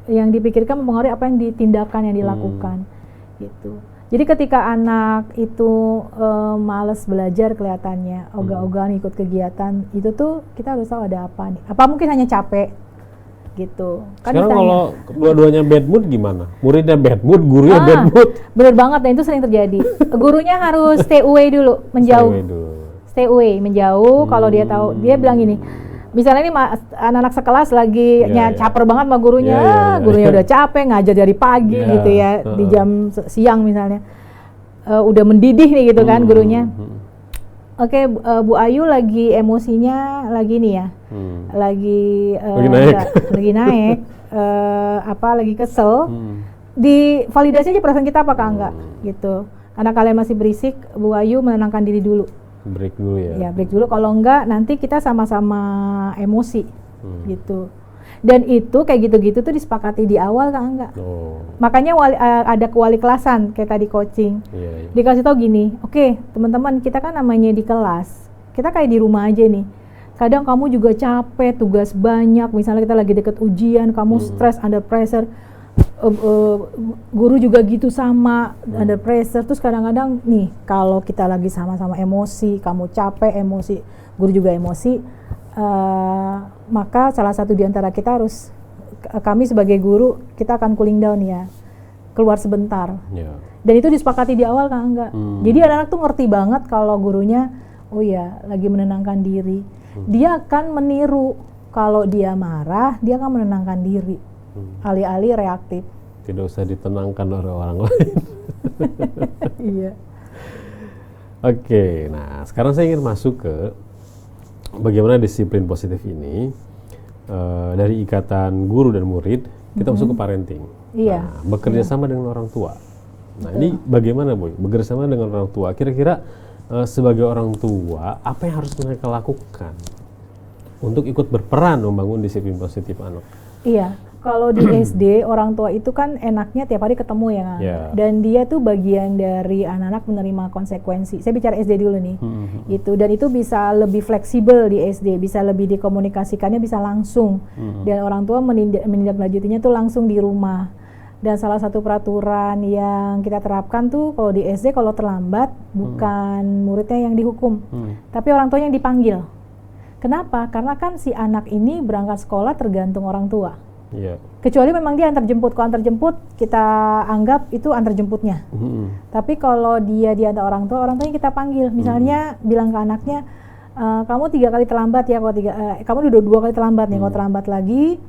Yang dipikirkan mempengaruhi apa yang ditindakan, yang dilakukan. Gitu. Jadi ketika anak itu malas belajar kelihatannya, ogah-ogahan ikut kegiatan, itu tuh kita harus tahu ada apa nih. Apa mungkin hanya capek gitu. Kan sekarang kalau dua-duanya bad mood gimana? Muridnya bad mood, gurunya bad mood. Bener banget, dan itu sering terjadi. Gurunya harus stay away dulu, menjauh. Stay away, menjauh. Kalau dia tahu, dia bilang gini, misalnya ini anak-anak sekelas lagi caper banget sama gurunya, gurunya udah capek ngajar dari pagi gitu ya, di jam siang misalnya, udah mendidih nih gitu kan gurunya. Oke, Bu Ayu lagi emosinya lagi nih ya, lagi naik, lagi kesel, divalidasi aja perasaan kita apakah enggak gitu. Karena kalian masih berisik, Bu Ayu menenangkan diri dulu. Break dulu ya. Ya, break dulu. Kalau enggak, nanti kita sama-sama emosi, gitu. Dan itu kayak gitu-gitu tuh disepakati di awal kan enggak. Makanya ada wali kelasan kayak tadi coaching. Dikasih tahu gini, oke, teman-teman, kita kan namanya di kelas, kita kayak di rumah aja nih. Kadang kamu juga capek, tugas banyak. Misalnya kita lagi deket ujian, kamu stres, under pressure. Guru juga gitu sama, under pressure. Terus kadang-kadang nih kalau kita lagi sama-sama emosi, kamu capek, emosi, guru juga emosi, maka salah satu di antara kita harus, kami sebagai guru, kita akan cooling down ya, keluar sebentar. Dan itu disepakati di awal kan enggak. Jadi anak-anak tuh ngerti banget kalau gurunya, oh ya lagi menenangkan diri. Dia akan meniru, kalau dia marah, dia akan menenangkan diri. Alih-alih reaktif. Tidak usah ditenangkan oleh orang lain. Iya. Oke, nah sekarang saya ingin masuk ke bagaimana disiplin positif ini dari ikatan guru dan murid, kita masuk ke parenting. Iya. Nah, bekerja sama dengan orang tua. Nah, ini bagaimana, Boy? Bekerja sama dengan orang tua. Kira-kira sebagai orang tua, apa yang harus mereka lakukan untuk ikut berperan membangun disiplin positif anak? Iya. Kalau di SD, orang tua itu kan enaknya tiap hari ketemu ya kan? Dan dia tuh bagian dari anak-anak menerima konsekuensi. Saya bicara SD dulu nih. Gitu. Dan itu bisa lebih fleksibel di SD, bisa lebih dikomunikasikannya bisa langsung. Dan orang tua menindaklanjutinya tuh langsung di rumah. Dan salah satu peraturan yang kita terapkan tuh kalau di SD, kalau terlambat bukan muridnya yang dihukum, tapi orang tua yang dipanggil. Kenapa? Karena kan si anak ini berangkat sekolah tergantung orang tua. Kecuali memang dia antar jemput. Kalau antar jemput kita anggap itu antar jemputnya. Tapi kalau dia diantar orang tuanya kita panggil. Misalnya bilang ke anaknya, kamu 3 kali terlambat ya, kamu udah 2 kali terlambat nih. Kalau terlambat lagi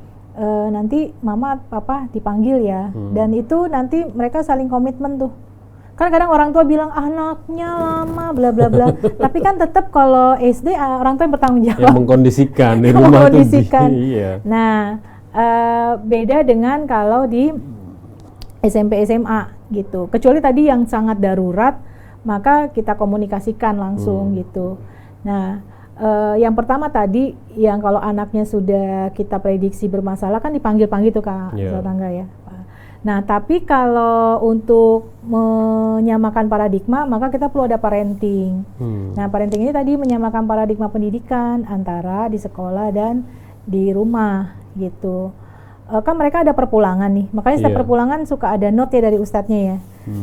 nanti mama papa dipanggil ya. Dan itu nanti mereka saling komitmen tuh. Kan kadang orang tua bilang anaknya lama bla bla bla. Tapi kan tetap kalau SD orang tua yang bertanggung jawab. Yang mengkondisikan di rumah tuh. Nah, beda dengan kalau di SMP SMA gitu. Kecuali tadi yang sangat darurat, maka kita komunikasikan langsung gitu. Nah, yang pertama tadi yang kalau anaknya sudah kita prediksi bermasalah kan dipanggil-panggil tuh Kak tetangga ya. Nah, tapi kalau untuk menyamakan paradigma, maka kita perlu ada parenting. Nah, parenting ini tadi menyamakan paradigma pendidikan antara di sekolah dan di rumah gitu. Kan mereka ada perpulangan nih, makanya setiap perpulangan suka ada note ya dari ustadznya ya.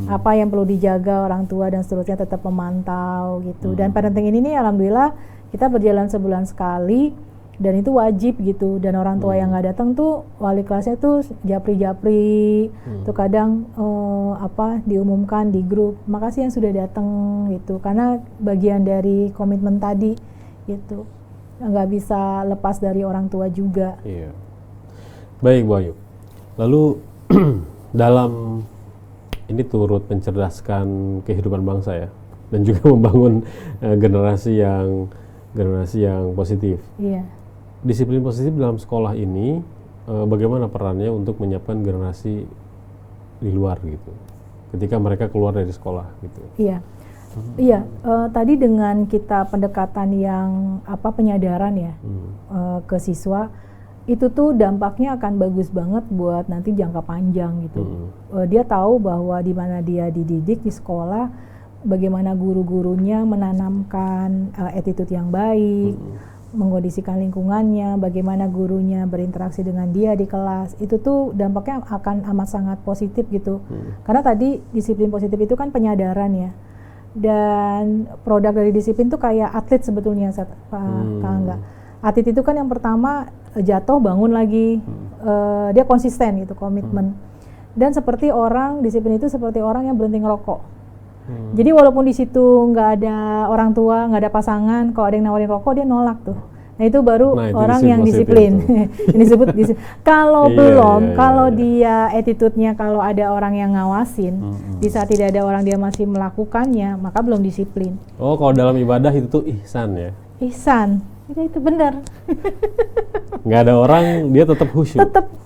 Apa yang perlu dijaga orang tua dan seterusnya, tetap memantau gitu. Dan parenting ini nih alhamdulillah kita berjalan sebulan sekali. dan itu wajib gitu, dan orang tua yang nggak datang tuh wali kelasnya tuh japri-japri, tuh kadang diumumkan di grup, makasih yang sudah datang gitu, karena bagian dari komitmen tadi gitu, nggak bisa lepas dari orang tua juga. Iya. Baik Bu Ayu, lalu dalam ini turut mencerdaskan kehidupan bangsa ya, dan juga membangun generasi yang positif. Iya. Disiplin positif dalam sekolah ini bagaimana perannya untuk menyiapkan generasi di luar gitu, ketika mereka keluar dari sekolah gitu? Iya, iya. Tadi dengan kita pendekatan yang penyadaran ya ke siswa, itu tuh dampaknya akan bagus banget buat nanti jangka panjang gitu. Dia tahu bahwa di mana dia dididik di sekolah, bagaimana guru-gurunya menanamkan attitude yang baik, mengkondisikan lingkungannya, bagaimana gurunya berinteraksi dengan dia di kelas, itu tuh dampaknya akan amat sangat positif gitu. Karena tadi disiplin positif itu kan penyadaran ya, dan produk dari disiplin tuh kayak atlet sebetulnya, Kak Angga. Atlet itu kan yang pertama jatuh bangun lagi, dia konsisten gitu, komitmen. Dan seperti disiplin itu seperti orang yang berhenti ngerokok. Jadi walaupun di situ nggak ada orang tua, nggak ada pasangan, kalau ada yang nawarin rokok dia nolak tuh. Nah itu baru orang yang disiplin. Ini disebut disiplin. Kalau kalau dia attitude-nya kalau ada orang yang ngawasin, di saat tidak ada orang dia masih melakukannya, maka belum disiplin. Oh, kalau dalam ibadah itu tuh ihsan ya? Ihsan, itu benar. Nggak ada orang, dia tetap khusyuk.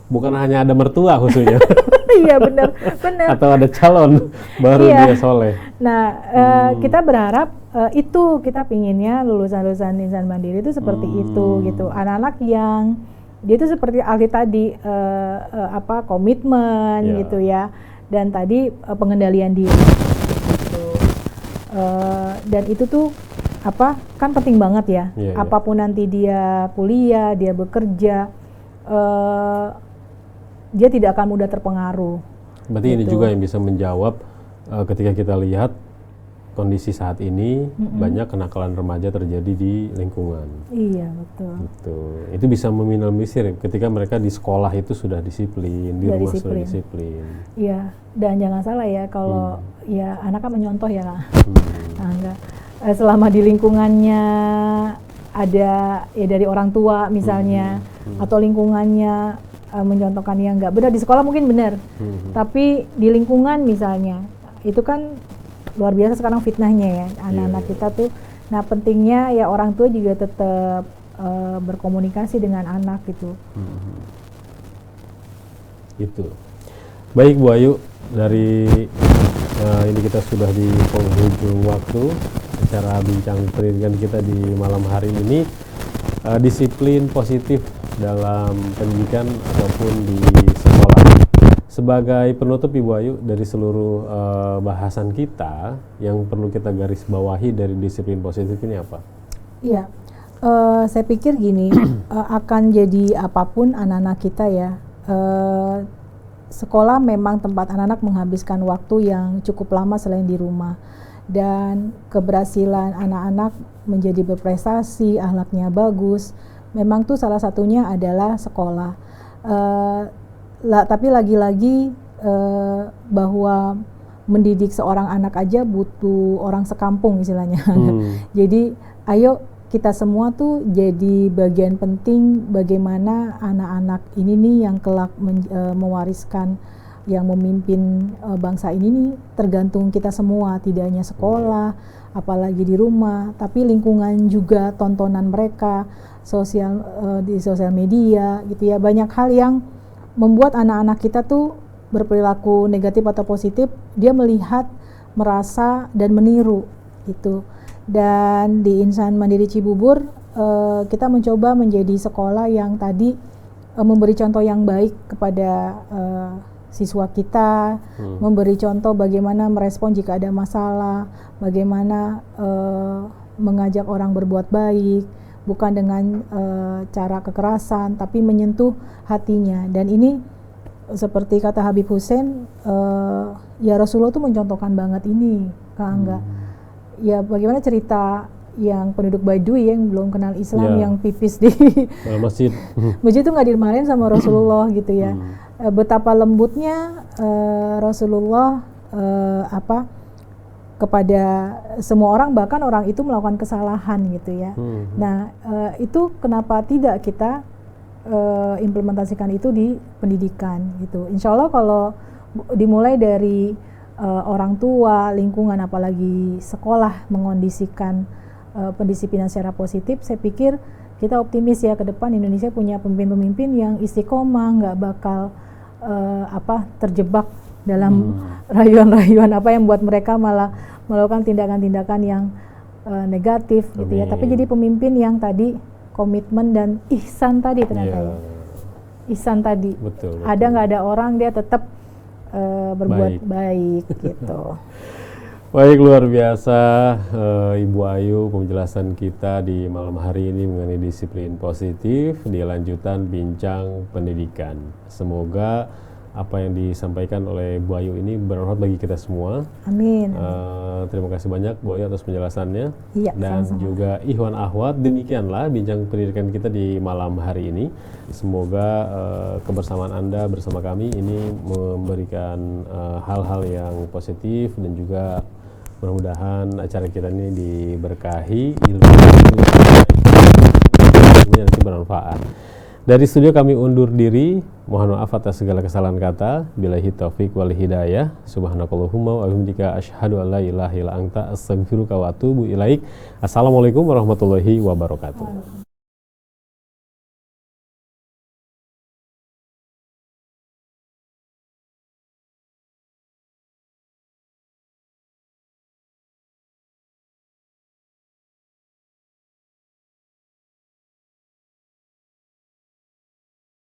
Bukan hanya ada mertua khusyuknya. Iya benar. Atau ada calon baru dia soleh. Nah kita berharap itu kita pinginnya lulusan insan mandiri itu seperti itu gitu. Anak-anak yang dia itu seperti Aldi tadi komitmen gitu ya. Dan tadi pengendalian diri gitu. Dan itu tuh kan penting banget ya. Apapun nanti dia kuliah, dia bekerja, dia tidak akan mudah terpengaruh. Berarti ini juga yang bisa menjawab ketika kita lihat kondisi saat ini banyak kenakalan remaja terjadi di lingkungan. Iya, betul. Itu bisa meminimalisir ketika mereka di sekolah itu sudah disiplin, di rumah sudah disiplin. Iya, dan jangan salah ya kalau ya anak kan menyontoh ya Kak. Nah, selama di lingkungannya ada ya dari orang tua misalnya, atau lingkungannya mencontohkan yang nggak benar, di sekolah mungkin benar, tapi di lingkungan misalnya itu kan luar biasa sekarang fitnahnya ya anak-anak kita tuh. Nah pentingnya ya orang tua juga tetap berkomunikasi dengan anak gitu. Itu. Baik Bu Ayu, dari ini kita sudah di penghujung waktu acara bincang pendidikan kita di malam hari ini. Disiplin positif dalam pendidikan ataupun di sekolah. Sebagai penutup Ibu Ayu, dari seluruh bahasan kita, yang perlu kita garis bawahi dari disiplin positif ini apa? Iya, saya pikir gini, akan jadi apapun anak-anak kita ya, sekolah memang tempat anak-anak menghabiskan waktu yang cukup lama selain di rumah. Dan keberhasilan anak-anak menjadi berprestasi, akhlaknya bagus, memang tuh salah satunya adalah sekolah. Tapi lagi-lagi bahwa mendidik seorang anak aja butuh orang sekampung istilahnya. Jadi ayo kita semua tuh jadi bagian penting bagaimana anak-anak ini nih yang kelak mewariskan, yang memimpin bangsa ini nih, tergantung kita semua, tidak hanya sekolah, apalagi di rumah, tapi lingkungan juga, tontonan mereka, di sosial media gitu ya. Banyak hal yang membuat anak-anak kita tuh berperilaku negatif atau positif, dia melihat, merasa, dan meniru gitu. Dan di Insan Mandiri Cibubur kita mencoba menjadi sekolah yang tadi memberi contoh yang baik kepada siswa kita, memberi contoh bagaimana merespon jika ada masalah, bagaimana mengajak orang berbuat baik, bukan dengan cara kekerasan, tapi menyentuh hatinya. Dan ini seperti kata Habib Hussein, ya Rasulullah tuh mencontohkan banget ini, Kak Angga. Ya bagaimana cerita yang penduduk Baduy yang belum kenal Islam, yang pipis di masjid. Masjid itu nggak dimarahin sama Rasulullah gitu ya. Betapa lembutnya Rasulullah kepada semua orang, bahkan orang itu melakukan kesalahan gitu ya. Nah, itu kenapa tidak kita implementasikan itu di pendidikan gitu. Insya Allah kalau dimulai dari orang tua, lingkungan, apalagi sekolah mengondisikan pendisiplinan secara positif, saya pikir kita optimis ya ke depan Indonesia punya pemimpin-pemimpin yang istiqomah, nggak bakal terjebak dalam rayuan-rayuan apa yang buat mereka malah melakukan tindakan-tindakan yang negatif gitu ya. Tapi jadi pemimpin yang tadi komitmen dan ihsan tadi ternyata ya. Ihsan tadi. Betul. Ada nggak ada orang dia tetap berbuat baik gitu. Baik, luar biasa Ibu Ayu penjelasan kita di malam hari ini mengenai disiplin positif di lanjutan bincang pendidikan. Semoga apa yang disampaikan oleh Bu Ayu ini bermanfaat bagi kita semua. Amin. Terima kasih banyak Bu Ayu atas penjelasannya. Iya, dan sama-sama. juga Ikhwan Akhwat, demikianlah bincang pendidikan kita di malam hari ini. Semoga kebersamaan Anda bersama kami ini memberikan hal-hal yang positif, dan juga mudah-mudahan acara kita ini diberkahi, ilmunya nanti bermanfaat. Dari studio kami undur diri, mohon maaf atas segala kesalahan kata. Billahi taufik wal hidayah. Subhanakallahumma wa bihamdika asyhadu an la ilaha illa anta astaghfiruka wa atubu ilaik. Assalamualaikum warahmatullahi wabarakatuh.